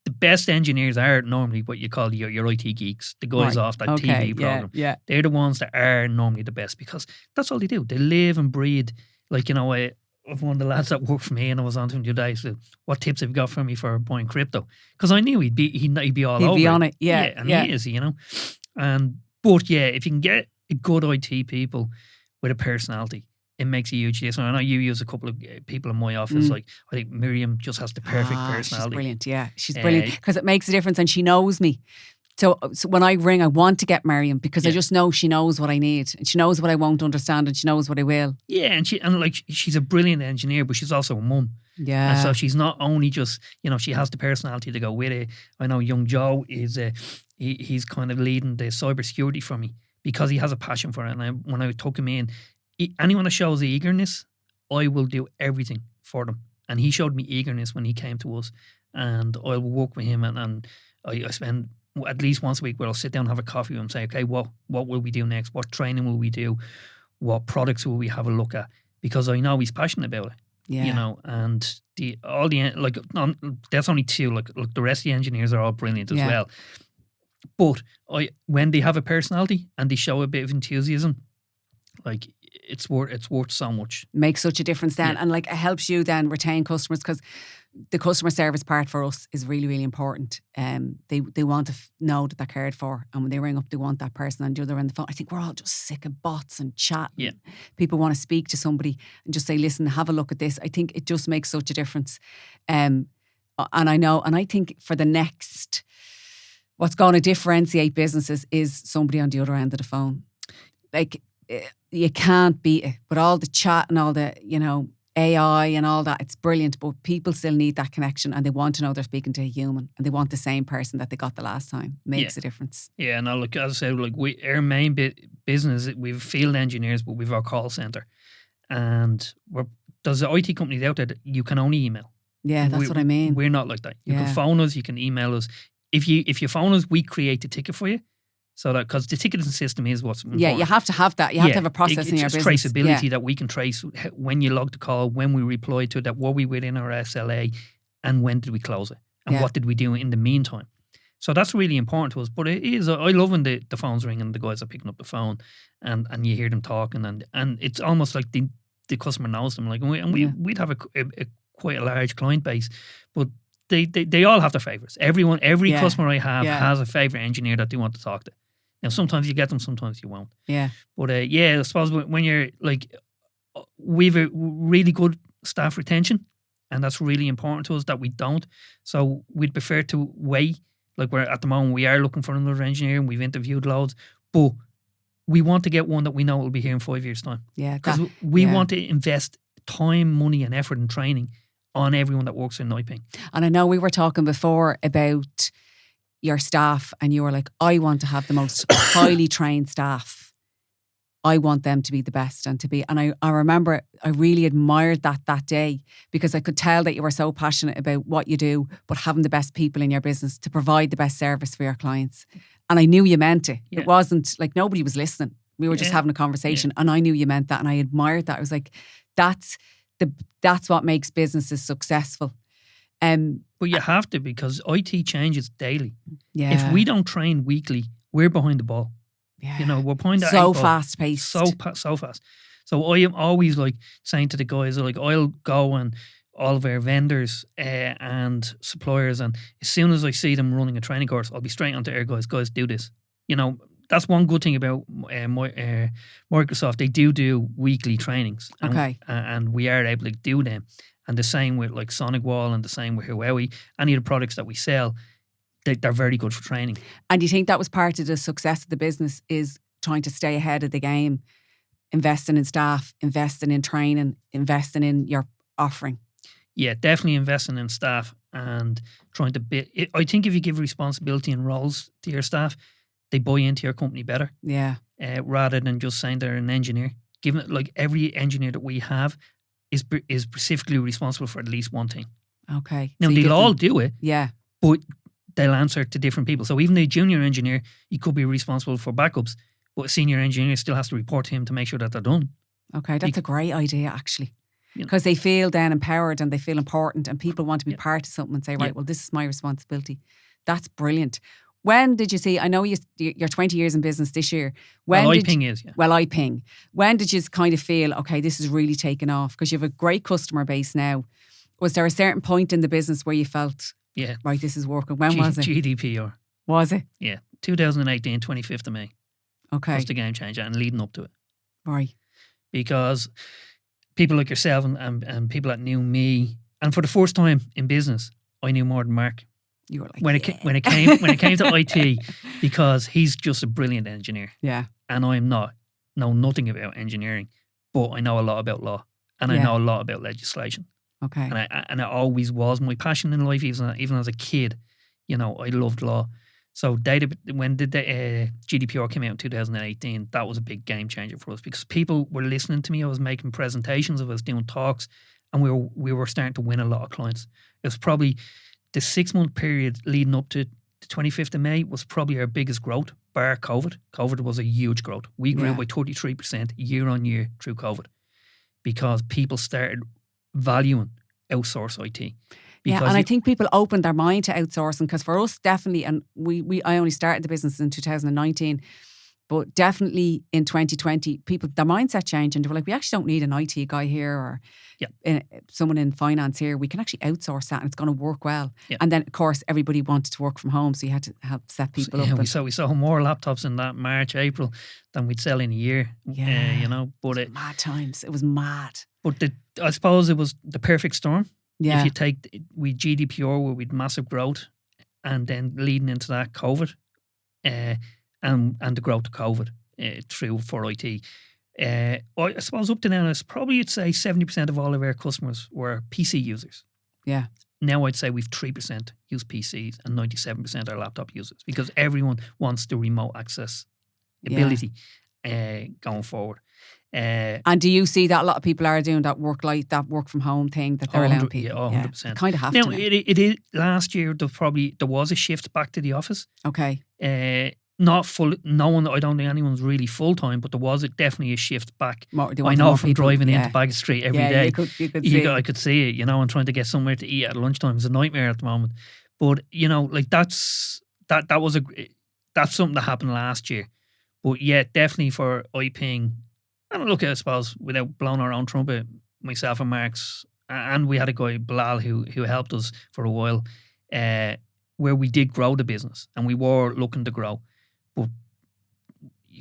[SPEAKER 2] best engineers are normally what you call your IT geeks, the guys off that TV program.
[SPEAKER 1] Yeah.
[SPEAKER 2] They're the ones that are normally the best, because that's all they do. They live and breathe. Like, you know, one of the lads that worked for me, and I was on to him the other day, said, what tips have you got for me for buying crypto? Because I knew he'd be all over.
[SPEAKER 1] He'd be on it,
[SPEAKER 2] he is, you know. But if you can get good IT people with a personality, it makes a huge difference. I know you use a couple of people in my office. Like, I think Miriam just has the perfect personality.
[SPEAKER 1] She's brilliant, she's brilliant, because it makes a difference, and she knows me. So when I ring, I want to get Miriam, because I just know she knows what I need, and she knows what I won't understand, and she knows what I will.
[SPEAKER 2] Yeah, and she's a brilliant engineer, but she's also a mum.
[SPEAKER 1] Yeah.
[SPEAKER 2] And so she's not only just, you know, she has the personality to go with it. I know young Joe is he's kind of leading the cybersecurity for me, because he has a passion for it. And when I took him in, anyone that shows eagerness, I will do everything for them. And he showed me eagerness when he came to us, and I'll work with him, and I spend at least once a week where I'll sit down and have a coffee with him and say, okay, what will we do next? What training will we do? What products will we have a look at? Because I know he's passionate about it. Yeah. You know, and that's only two. Like, the rest of the engineers are all brilliant as well. But when they have a personality and they show a bit of enthusiasm, like, it's worth so much.
[SPEAKER 1] Makes such a difference then, and like, it helps you then retain customers, because the customer service part for us is really, really important. They want to know that they're cared for, and when they ring up, they want that person on the other end of the phone. I think we're all just sick of bots and chat.
[SPEAKER 2] Yeah.
[SPEAKER 1] People want to speak to somebody and just say, listen, have a look at this. I think it just makes such a difference. And I think for the next, what's going to differentiate businesses is somebody on the other end of the phone. Like, you can't beat it. But all the chat and all the, you know, AI and all that, it's brilliant, but people still need that connection, and they want to know they're speaking to a human, and they want the same person that they got the last time. Makes a difference.
[SPEAKER 2] Yeah, no, look, as I said, like, our main business, we've field engineers, but we've our call centre, and there's IT companies out there that you can only email.
[SPEAKER 1] Yeah, that's what I mean.
[SPEAKER 2] We're not like that. You can phone us, you can email us. If you phone us, we create the ticket for you. So that, because the ticketing system is what's important.
[SPEAKER 1] Yeah, you have to have that. You have to have a process in your business.
[SPEAKER 2] It's traceability that we can trace when you log the call, when we reply to it, that were we within our SLA, and when did we close it, and what did we do in the meantime. So that's really important to us. But it is, I love when the phone's ringing and the guys are picking up the phone, and you hear them talking, and it's almost like the customer knows them. Like, we'd have a quite a large client base, but they all have their favourites. Every customer I have has a favourite engineer that they want to talk to. Now, sometimes you get them, sometimes you won't.
[SPEAKER 1] Yeah.
[SPEAKER 2] But I suppose when you're like, we've a really good staff retention, and that's really important to us that we don't. So we'd prefer to wait. Like, we're at the moment, we are looking for another engineer, and we've interviewed loads, but we want to get one that we know will be here in 5 years' time.
[SPEAKER 1] Yeah.
[SPEAKER 2] Because we want to invest time, money, and effort and training on everyone that works in Iping.
[SPEAKER 1] And I know we were talking before about your staff, and you were like, I want to have the most highly trained staff. I want them to be the best and I remember I really admired that day, because I could tell that you were so passionate about what you do, but having the best people in your business to provide the best service for your clients. And I knew you meant it. Yeah. It wasn't like nobody was listening. We were just having a conversation, and I knew you meant that, and I admired that. I was like, that's what makes businesses successful.
[SPEAKER 2] But you have to, because IT changes daily.
[SPEAKER 1] Yeah.
[SPEAKER 2] If we don't train weekly, we're behind the ball.
[SPEAKER 1] Yeah.
[SPEAKER 2] You know, we're behind the
[SPEAKER 1] so fast paced.
[SPEAKER 2] So fast. So I am always like saying to the guys, like, I'll go and all of our vendors and suppliers, and as soon as I see them running a training course, I'll be straight onto our guys, do this. You know, that's one good thing about Microsoft. They do weekly trainings. And we are able to do them. And the same with like Sonic Wall, and the same with Huawei. Any of the products that we sell, they're very good for training.
[SPEAKER 1] And do you think that was part of the success of the business, is trying to stay ahead of the game, investing in staff, investing in training, investing in your offering?
[SPEAKER 2] Yeah, definitely investing in staff and trying to I think if you give responsibility and roles to your staff, they buy into your company better.
[SPEAKER 1] Yeah.
[SPEAKER 2] Rather than just saying they're an engineer. Given it, like, every engineer that we have is specifically responsible for at least one thing.
[SPEAKER 1] Okay.
[SPEAKER 2] Now, they'll all do it.
[SPEAKER 1] Yeah.
[SPEAKER 2] But they'll answer to different people. So even the junior engineer, he could be responsible for backups, but a senior engineer still has to report to him to make sure that they're done.
[SPEAKER 1] Okay, that's a great idea, actually. Because they feel then empowered and they feel important, and people want to be part of something and say, right, well, this is my responsibility. That's brilliant. When did you see, I know you're 20 years in business this year.
[SPEAKER 2] Iping is.
[SPEAKER 1] Well, Iping. When did you kind of feel, okay, this is really taken off? Because you have a great customer base now. Was there a certain point in the business where you felt, right, this is working? When was it?
[SPEAKER 2] GDPR.
[SPEAKER 1] Was it?
[SPEAKER 2] Yeah, 2018, 25th of May.
[SPEAKER 1] Okay.
[SPEAKER 2] That's the game changer, and leading up to it.
[SPEAKER 1] Right.
[SPEAKER 2] Because people like yourself and people that knew me, and for the first time in business, I knew more than Mark.
[SPEAKER 1] You were like,
[SPEAKER 2] when it came to IT, because he's just a brilliant engineer.
[SPEAKER 1] Yeah.
[SPEAKER 2] And I know nothing about engineering, but I know a lot about law, and I know a lot about legislation.
[SPEAKER 1] Okay.
[SPEAKER 2] And it always was my passion in life, even as a kid. You know, I loved law. So when the GDPR came out in 2018, that was a big game changer for us, because people were listening to me. I was making presentations, I was doing talks, and we were starting to win a lot of clients. It was probably the 6-month period leading up to the 25th of May was probably our biggest growth, bar COVID. COVID was a huge growth. We grew by 33% year on year through COVID, because people started valuing outsource IT.
[SPEAKER 1] Yeah, and I think people opened their mind to outsourcing, because for us, definitely, and I only started the business in 2019, but definitely in 2020, their mindset changed, and they were like, we actually don't need an IT guy here, or someone in finance here. We can actually outsource that, and it's going to work well. Yeah. And then, of course, everybody wanted to work from home, so you had to help set people up.
[SPEAKER 2] We saw more laptops in that March, April than we'd sell in a year.
[SPEAKER 1] Yeah,
[SPEAKER 2] but
[SPEAKER 1] mad times. It was mad.
[SPEAKER 2] But I suppose it was the perfect storm.
[SPEAKER 1] Yeah.
[SPEAKER 2] If you take GDPR, where we'd massive growth, and then leading into that COVID, and the growth of COVID through for IT. I suppose up to now, you'd say 70% of all of our customers were PC users.
[SPEAKER 1] Yeah.
[SPEAKER 2] Now I'd say we've 3% use PCs and 97% are laptop users, because everyone wants the remote access ability going forward.
[SPEAKER 1] And do you see that a lot of people are doing that work from home thing, that they're allowing people?
[SPEAKER 2] Yeah, 100%.
[SPEAKER 1] You kind of have
[SPEAKER 2] to.
[SPEAKER 1] Now,
[SPEAKER 2] it is. Last year, there was a shift back to the office.
[SPEAKER 1] Okay.
[SPEAKER 2] Not full. No one. I don't think anyone's really full time, but there was definitely a shift back.
[SPEAKER 1] I know from
[SPEAKER 2] driving into Baggot Street every day.
[SPEAKER 1] You could see
[SPEAKER 2] I could see it, and trying to get somewhere to eat at lunchtime is a nightmare at the moment. But like that's something that happened last year. But yeah, definitely for Iping. And look, I suppose, without blowing our own trumpet, myself and Mark's, and we had a guy, Bilal, who helped us for a while, where we did grow the business, and we were looking to grow. But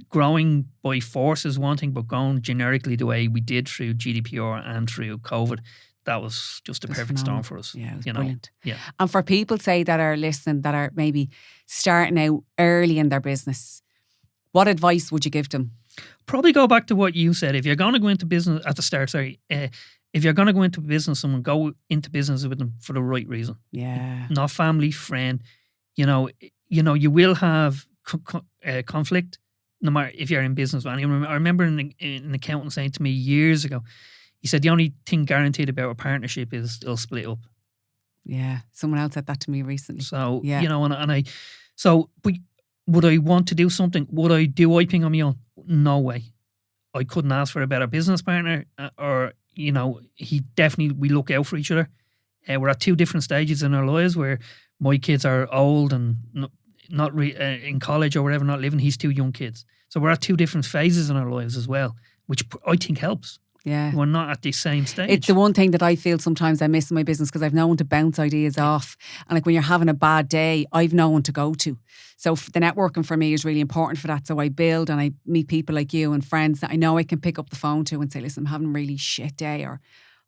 [SPEAKER 2] growing by force is one thing, but growing generically the way we did through GDPR and through COVID, that was just a perfect storm for us.
[SPEAKER 1] Yeah, it was brilliant.
[SPEAKER 2] Yeah.
[SPEAKER 1] And for people, say, that are listening, that are maybe starting out early in their business, what advice would you give them?
[SPEAKER 2] Probably go back to what you said. If you're going to go into business at the start, if you're going to go into business, someone go into business with them for the right reason.
[SPEAKER 1] Yeah.
[SPEAKER 2] Not family, friend. You will have conflict no matter if you're in business. I remember an accountant saying to me years ago, he said, the only thing guaranteed about a partnership is it'll split up.
[SPEAKER 1] Yeah. Someone else said that to me recently.
[SPEAKER 2] So, but would I want to do something? Would I do Iping on my own? No way. I couldn't ask for a better business partner, we look out for each other. We're at two different stages in our lives, where my kids are old and not in college or whatever, not living. He's two young kids. So we're at two different phases in our lives as well. which I think helps.
[SPEAKER 1] Yeah.
[SPEAKER 2] We're not at the same stage.
[SPEAKER 1] It's the one thing that I feel sometimes I miss in my business because I've no one to bounce ideas off. And like when you're having a bad day, I've no one to go to. So the networking for me is really important for that. So I build and I meet people like you and friends that I know I can pick up the phone to and say, listen, I'm having a really shit day, or,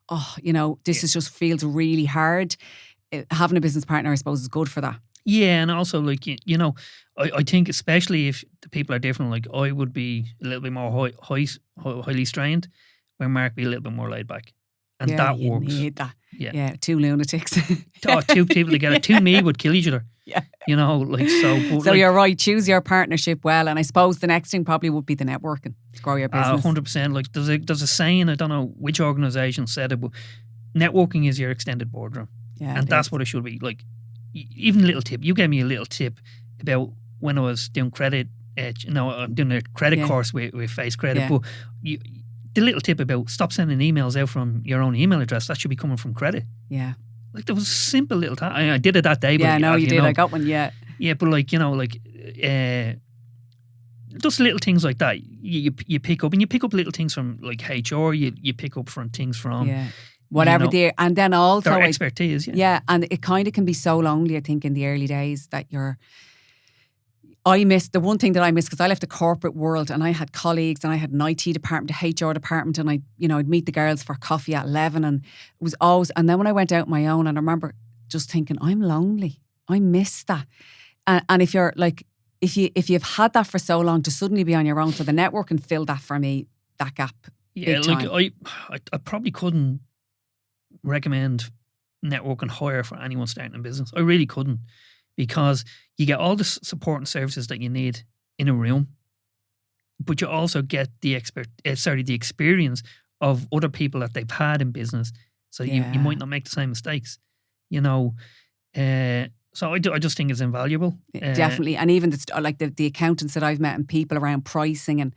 [SPEAKER 1] oh, this is just feels really hard. Having a business partner, I suppose, is good for that.
[SPEAKER 2] Yeah, and also like I think especially if the people are different, like I would be a little bit more highly strained, where Mark be a little bit more laid back, and that
[SPEAKER 1] you
[SPEAKER 2] works.
[SPEAKER 1] Need that.
[SPEAKER 2] Yeah,
[SPEAKER 1] yeah, two lunatics.
[SPEAKER 2] Two people together, two me would kill each other.
[SPEAKER 1] Yeah,
[SPEAKER 2] so.
[SPEAKER 1] So you're right. Choose your partnership well, and I suppose the next thing probably would be the networking to grow your business.
[SPEAKER 2] 100%. Like there's a saying, I don't know which organisation said it, but networking is your extended boardroom.
[SPEAKER 1] Yeah,
[SPEAKER 2] and that's what it should be. Like, even a little tip. You gave me a little tip about when I was doing credit. I'm doing a credit course with Face Credit. But the little tip about stop sending emails out from your own email address. That should be coming from credit.
[SPEAKER 1] Yeah.
[SPEAKER 2] Like, there was a simple little time. I did it that day.
[SPEAKER 1] Yeah,
[SPEAKER 2] but
[SPEAKER 1] no, you did. I got one. Yeah.
[SPEAKER 2] Yeah, but just little things like that. You pick up, and you pick up little things from like HR. You pick up from things from.
[SPEAKER 1] Yeah. Whatever and then also
[SPEAKER 2] their expertise,
[SPEAKER 1] and it kind of can be so lonely, I think, in the early days that I miss the one thing that I miss, because I left the corporate world and I had colleagues and I had an IT department, a HR department, and I'd meet the girls for coffee at 11, and it was always, and then when I went out my own, and I remember just thinking, I'm lonely. I miss that. And if you're like, if you've had that for so long, to suddenly be on your own, so the network and fill that for me, that gap.
[SPEAKER 2] Yeah, like I probably couldn't recommend networking higher for anyone starting a business. I really couldn't, because you get all the support and services that you need in a room, but you also get the experience of other people that they've had in business, so you might not make the same mistakes. So I just think it's invaluable.
[SPEAKER 1] Definitely, and even the accountants that I've met and people around pricing and.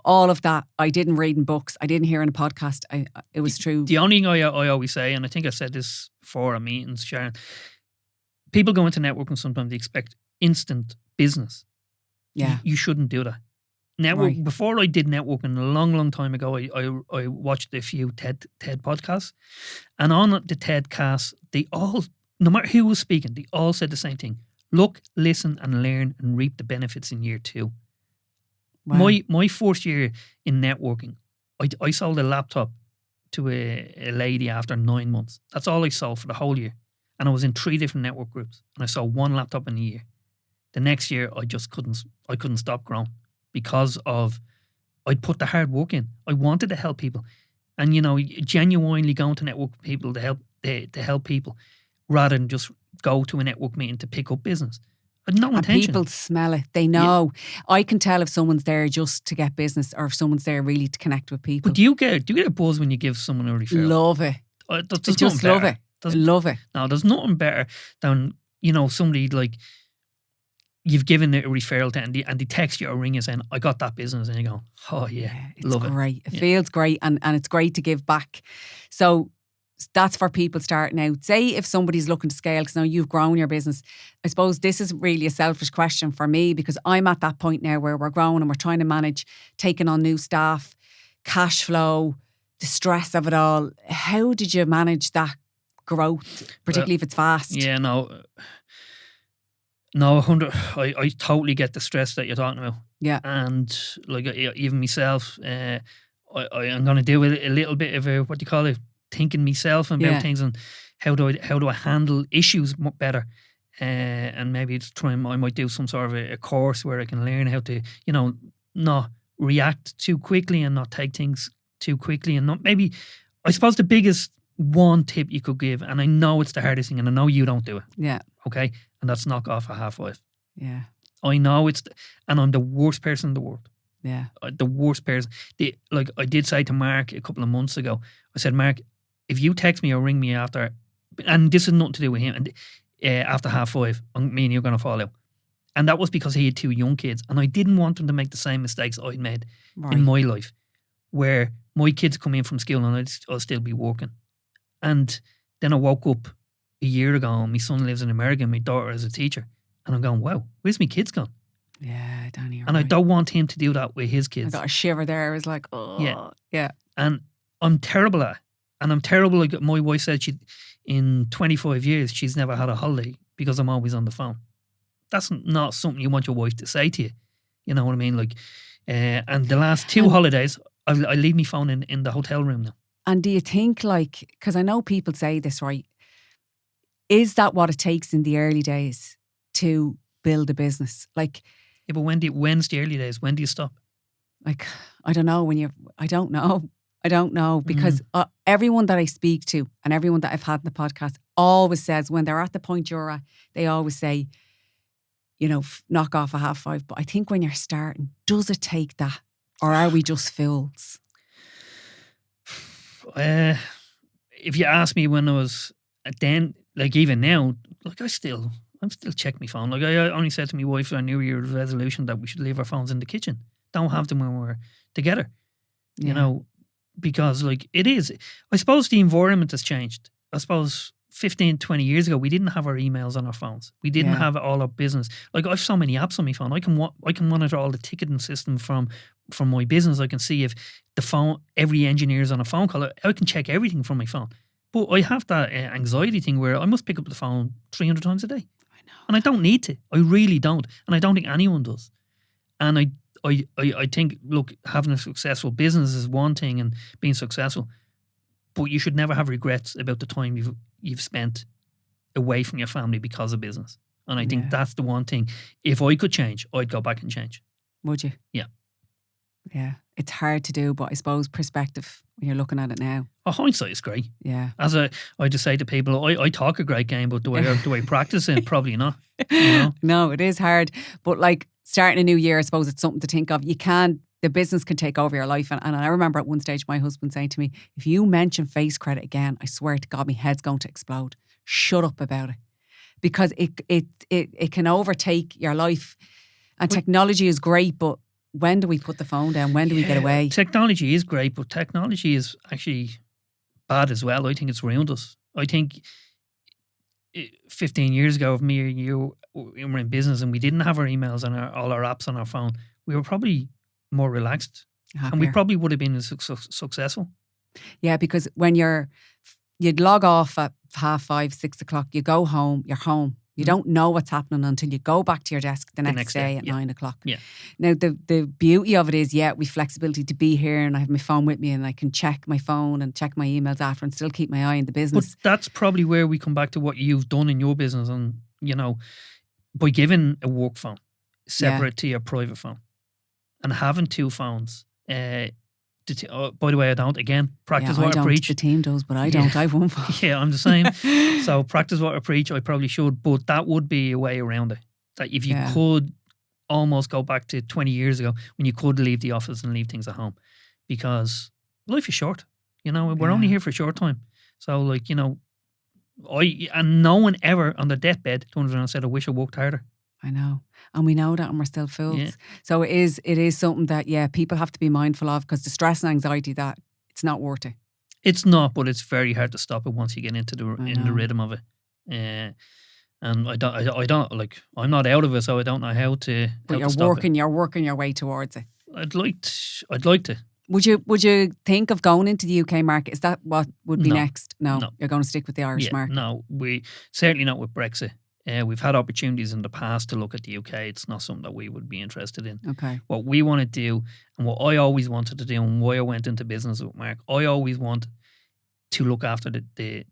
[SPEAKER 1] All of that I didn't read in books. I didn't hear in a podcast. It was true.
[SPEAKER 2] The only thing I always say, and I think I've said this before at meetings, Sharon, people go into networking sometimes they expect instant business.
[SPEAKER 1] Yeah.
[SPEAKER 2] You shouldn't do that. Before I did networking a long, long time ago, I watched a few TED podcasts. And on the TED casts, they all, no matter who was speaking, they all said the same thing. Look, listen and learn and reap the benefits in year 2. Wow. My first year in networking, I sold a laptop to a lady after 9 months. That's all I sold for the whole year. And I was in 3 different network groups, and I sold 1 laptop in a year. The next year, I just couldn't stop growing, because of I'd put the hard work in. I wanted to help people, and genuinely going to network with people to help people, rather than just go to a network meeting to pick up business. No intention.
[SPEAKER 1] People smell it. They know. Yeah. I can tell if someone's there just to get business, or if someone's there really to connect with people.
[SPEAKER 2] But do you get a buzz when you give someone a referral?
[SPEAKER 1] Love it.
[SPEAKER 2] Just love it.
[SPEAKER 1] Love it.
[SPEAKER 2] No, there's nothing better than somebody like you've given a referral to, and they text you or ring you saying, "I got that business," and you go, "Oh yeah,
[SPEAKER 1] it's great. It feels great, and it's great to give back." So. That's for people starting out. Say if somebody's looking to scale, because now you've grown your business. I suppose this is really a selfish question for me, because I'm at that point now where we're growing and we're trying to manage taking on new staff, cash flow, the stress of it all. How did you manage that growth, particularly if it's fast?
[SPEAKER 2] Yeah, no, 100. I totally get the stress that you're talking about.
[SPEAKER 1] Yeah, and
[SPEAKER 2] like even myself, I'm going to do a little bit of a, what do you call it? Thinking myself about things, and how do I handle issues better, and maybe it's time I might do some sort of a course where I can learn how to not react too quickly and not take things too quickly, and not maybe, I suppose the biggest one tip you could give, and I know it's the hardest thing, and I know you don't do it, okay, and that's knock off a half-wife. I know and I'm the worst person in the world. The worst person. I did say to Mark a couple of months ago, I said, Mark, if you text me or ring me after, and this is nothing to do with him, and after 5:30, me and you're going to fall out. And that was because he had 2 young kids, and I didn't want him to make the same mistakes I'd made in my life, where my kids come in from school and I'll still be working. And then I woke up a year ago, and my son lives in America, and my daughter is a teacher, and I'm going, wow, where's my kids gone?
[SPEAKER 1] Yeah, Danny, you're
[SPEAKER 2] And I
[SPEAKER 1] right.
[SPEAKER 2] don't want him to do that with his
[SPEAKER 1] I
[SPEAKER 2] kids.
[SPEAKER 1] got a shiver there. I was like, oh, yeah.
[SPEAKER 2] And I'm terrible at it. And I'm terrible. Like my wife said, in 25 years, she's never had a holiday because I'm always on the phone. That's not something you want your wife to say to you. You know what I mean? Like, and the last two holidays, I leave my phone in the hotel room now.
[SPEAKER 1] And do you think, like, because I know people say this, right? Is that what it takes in the early days to build a business? Like,
[SPEAKER 2] yeah, but when's the early days? When do you stop?
[SPEAKER 1] Like, I don't know I don't know because everyone that I speak to and everyone that I've had in the podcast always says when they're at the point you're at, they always say, knock off a 5:30. But I think when you're starting, does it take that? Or are we just fools?
[SPEAKER 2] If you ask me when I was then, like even now, like I'm still checking my phone. Like I only said to my wife our New Year's resolution that we should leave our phones in the kitchen. Don't have them when we're together.
[SPEAKER 1] Yeah.
[SPEAKER 2] Because like it is. I suppose the environment has changed. I suppose 15, 20 years ago, we didn't have our emails on our phones. We didn't have all our business. Like I have so many apps on my phone. I can monitor all the ticketing system from my business. I can see if the phone, every engineer's on a phone call. I can check everything from my phone. But I have that anxiety thing where I must pick up the phone 300 times a day.
[SPEAKER 1] I know.
[SPEAKER 2] And I don't need to. I really don't. And I don't think anyone does. And I think, look, having a successful business is one thing and being successful, but you should never have regrets about the time you've spent away from your family because of business. And I think that's the one thing. If I could change, I'd go back and change.
[SPEAKER 1] Would you?
[SPEAKER 2] Yeah.
[SPEAKER 1] Yeah. It's hard to do, but I suppose perspective when you're looking at it now.
[SPEAKER 2] Oh, hindsight is great.
[SPEAKER 1] Yeah.
[SPEAKER 2] As I just say to people, I talk a great game, but do I practice it? Probably not. You know?
[SPEAKER 1] No, it is hard. But like starting a new year, I suppose it's something to think of. The business can take over your life. And I remember at one stage my husband saying to me, if you mention face credit again, I swear to God, my head's going to explode. Shut up about it. Because it can overtake your life. And technology is great, but when do we put the phone down? When do we get away?
[SPEAKER 2] Technology is great, but technology is actually bad as well. I think it's ruined us. I think 15 years ago, if me or you were in business and we didn't have our emails and all our apps on our phone, we were probably more relaxed.
[SPEAKER 1] Happier.
[SPEAKER 2] And we probably would have been successful.
[SPEAKER 1] Yeah, because when you'd log off at 5:30, 6 o'clock, you go home, you're home. You don't know what's happening until you go back to your desk the next day at 9 o'clock.
[SPEAKER 2] Yeah.
[SPEAKER 1] Now, the beauty of it is, we've flexibility to be here and I have my phone with me and I can check my phone and check my emails after and still keep my eye on the business.
[SPEAKER 2] But that's probably where we come back to what you've done in your business and, by giving a work phone separate to your private phone and having two phones. By the way, I don't. Again, practice what I preach.
[SPEAKER 1] The team does, but I don't. I have one phone.
[SPEAKER 2] Yeah, I'm the same. So practice what I preach. I probably should, but that would be a way around it. That if you could almost go back to 20 years ago when you could leave the office and leave things at home, because life is short. We're only here for a short time. So and no one ever on their deathbed turns around and said, "I wish I worked harder."
[SPEAKER 1] I know. And we know that and we're still fools.
[SPEAKER 2] Yeah.
[SPEAKER 1] So it is something that, people have to be mindful of because the stress and anxiety that it's not worth it.
[SPEAKER 2] It's not, but it's very hard to stop it once you get into the rhythm of it. And I don't like, I'm not out of it, so I don't know how to.
[SPEAKER 1] But you're working your way towards it.
[SPEAKER 2] I'd like to.
[SPEAKER 1] Would you think of going into the UK market? Is that what would be next? No. You're going to stick with the Irish market?
[SPEAKER 2] No, we certainly not with Brexit. We've had opportunities in the past to look at the UK. It's not something that we would be interested in.
[SPEAKER 1] Okay.
[SPEAKER 2] What we want to do, and what I always wanted to do, and why I went into business with Mark, I always wanted to look after the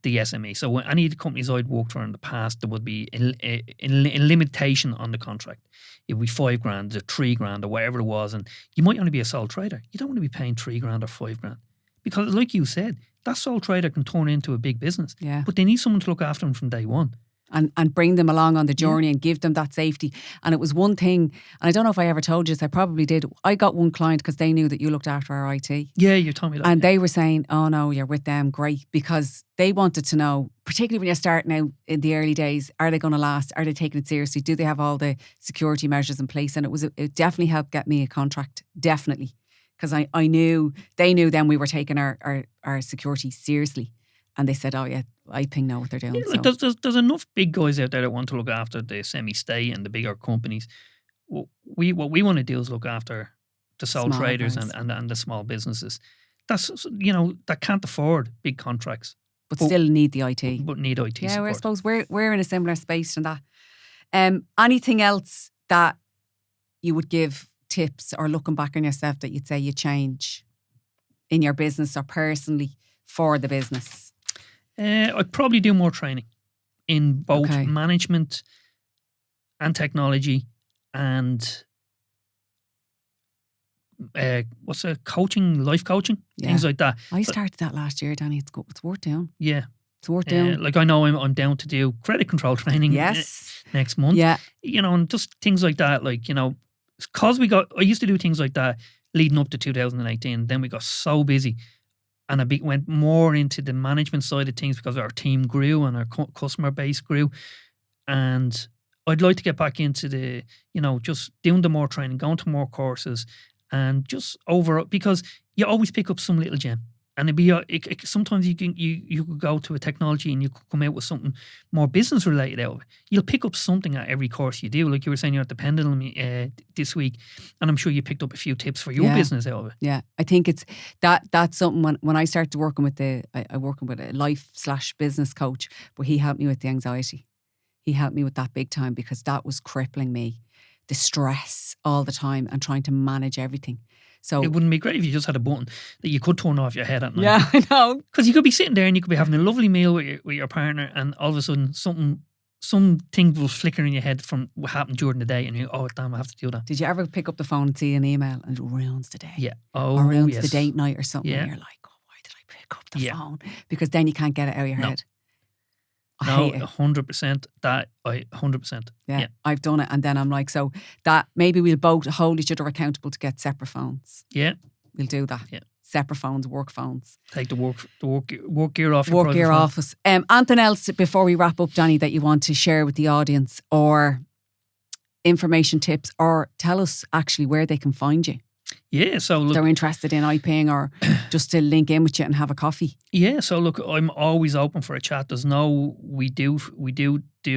[SPEAKER 2] SME. So when any of the companies I'd worked for in the past, there would be a limitation on the contract. It would be $5,000 or $3,000 or whatever it was, and you might only be a sole trader. You don't want to be paying $3,000 or $5,000 because, like you said, that sole trader can turn into a big business.
[SPEAKER 1] Yeah.
[SPEAKER 2] But they need someone to look after them from day one.
[SPEAKER 1] And bring them along on the journey and give them that safety. And it was one thing, and I don't know if I ever told you this, I probably did. I got one client because they knew that you looked after our IT.
[SPEAKER 2] Yeah, you told me that.
[SPEAKER 1] And they were saying, oh no, you're with them, great. Because they wanted to know, particularly when you're starting out in the early days, are they going to last? Are they taking it seriously? Do they have all the security measures in place? And it definitely helped get me a contract, definitely. Because I knew, they knew then we were taking our security seriously. And they said, oh yeah, Iping know what they're doing.
[SPEAKER 2] Yeah, like there's enough big guys out there that want to look after the semi-state and the bigger companies. what we want to do is look after the sole
[SPEAKER 1] Small
[SPEAKER 2] traders
[SPEAKER 1] guys.
[SPEAKER 2] and the small businesses. That's, that can't afford big contracts,
[SPEAKER 1] But still need the IT.
[SPEAKER 2] but need IT
[SPEAKER 1] Yeah,
[SPEAKER 2] support.
[SPEAKER 1] I suppose we're in a similar space than that. Anything else that you would give tips, or looking back on yourself, that you'd say you change in your business or personally for the business?
[SPEAKER 2] I'd probably do more training in both
[SPEAKER 1] Okay.
[SPEAKER 2] management and technology, and life coaching, things like that.
[SPEAKER 1] I started that last year, Danny. It's worth doing.
[SPEAKER 2] Yeah.
[SPEAKER 1] It's worth doing.
[SPEAKER 2] Like, I know I'm down to do credit control training
[SPEAKER 1] Yes.
[SPEAKER 2] next month.
[SPEAKER 1] Yeah.
[SPEAKER 2] And just things like that. Like, because I used to do things like that leading up to 2018. Then we got so busy, and I went more into the management side of things because our team grew and our customer base grew. And I'd like to get back into the, just doing the more training, going to more courses, and just because you always pick up some little gem. And sometimes you could go to a technology and you could come out with something more business related out of it. You'll pick up something at every course you do. Like you were saying, you're at the Pendulum this week, and I'm sure you picked up a few tips for your business out of it.
[SPEAKER 1] Yeah, I think it's that's something when I started working with I working with a life/business coach, but he helped me with the anxiety. He helped me with that big time, because that was crippling me. The stress all the time and trying to manage everything. So
[SPEAKER 2] it wouldn't be great if you just had a button that you could turn off your head at night.
[SPEAKER 1] Yeah, I know.
[SPEAKER 2] Because you could be sitting there and you could be having a lovely meal with your partner, and all of a sudden something will flicker in your head from what happened during the day, and you, oh damn, I have to do that.
[SPEAKER 1] Did you ever pick up the phone and see an email and it ruins the day?
[SPEAKER 2] Yeah.
[SPEAKER 1] Or ruins the date night or something,
[SPEAKER 2] Yeah.
[SPEAKER 1] and you're like, oh, why did I pick up the phone? Because then you can't get it out of your head. I hate it.
[SPEAKER 2] 100%. 100%.
[SPEAKER 1] Yeah, I've done it, and then I'm like, so that maybe we'll both hold each other accountable to get separate phones.
[SPEAKER 2] Yeah.
[SPEAKER 1] We'll do that.
[SPEAKER 2] Yeah.
[SPEAKER 1] Separate phones, work phones.
[SPEAKER 2] Take the work gear off.
[SPEAKER 1] Work gear off us. Anything else before we wrap up, Danny, that you want to share with the audience, or information tips, or tell us actually where they can find you?
[SPEAKER 2] Yeah, so look,
[SPEAKER 1] if they're interested in Iping, or just to link in with you and have a coffee.
[SPEAKER 2] Yeah, so look, I'm always open for a chat. We do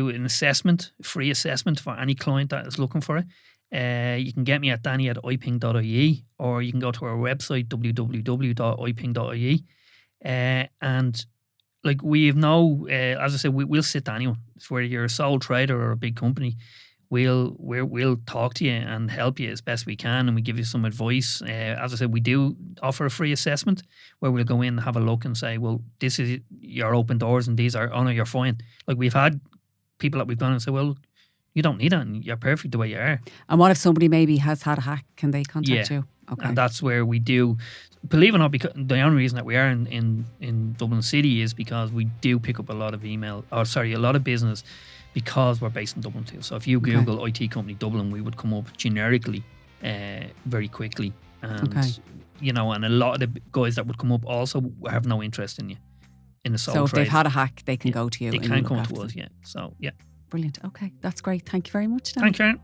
[SPEAKER 2] an assessment, free assessment for any client that is looking for it. You can get me at danny@iping.ie, or you can go to our website www.iping.ie. And like, we have as I said, we'll sit to anyone. It's whether you're a sole trader or a big company. We'll talk to you and help you as best we can, and we give you some advice. As I said, we do offer a free assessment where we'll go in and have a look and say, well, this is your open doors and these are, oh no, you're fine. Like, we've had people that we've gone and say, well, you don't need it and you're perfect the way you are.
[SPEAKER 1] And what if somebody maybe has had a hack? Can they contact you? Okay.
[SPEAKER 2] And that's where we do, believe it or not, because the only reason that we are in Dublin City is because we do pick up a lot of a lot of business, because we're based in Dublin too. So if you Google IT company Dublin, we would come up generically very quickly. And, and a lot of the guys that would come up also have no interest in you, in the sole
[SPEAKER 1] So if
[SPEAKER 2] trade.
[SPEAKER 1] they've had a hack, they can go to you.
[SPEAKER 2] They can come to us, So, yeah.
[SPEAKER 1] Brilliant. Okay, that's great. Thank you very much, Dan.
[SPEAKER 2] Thank you, Karen.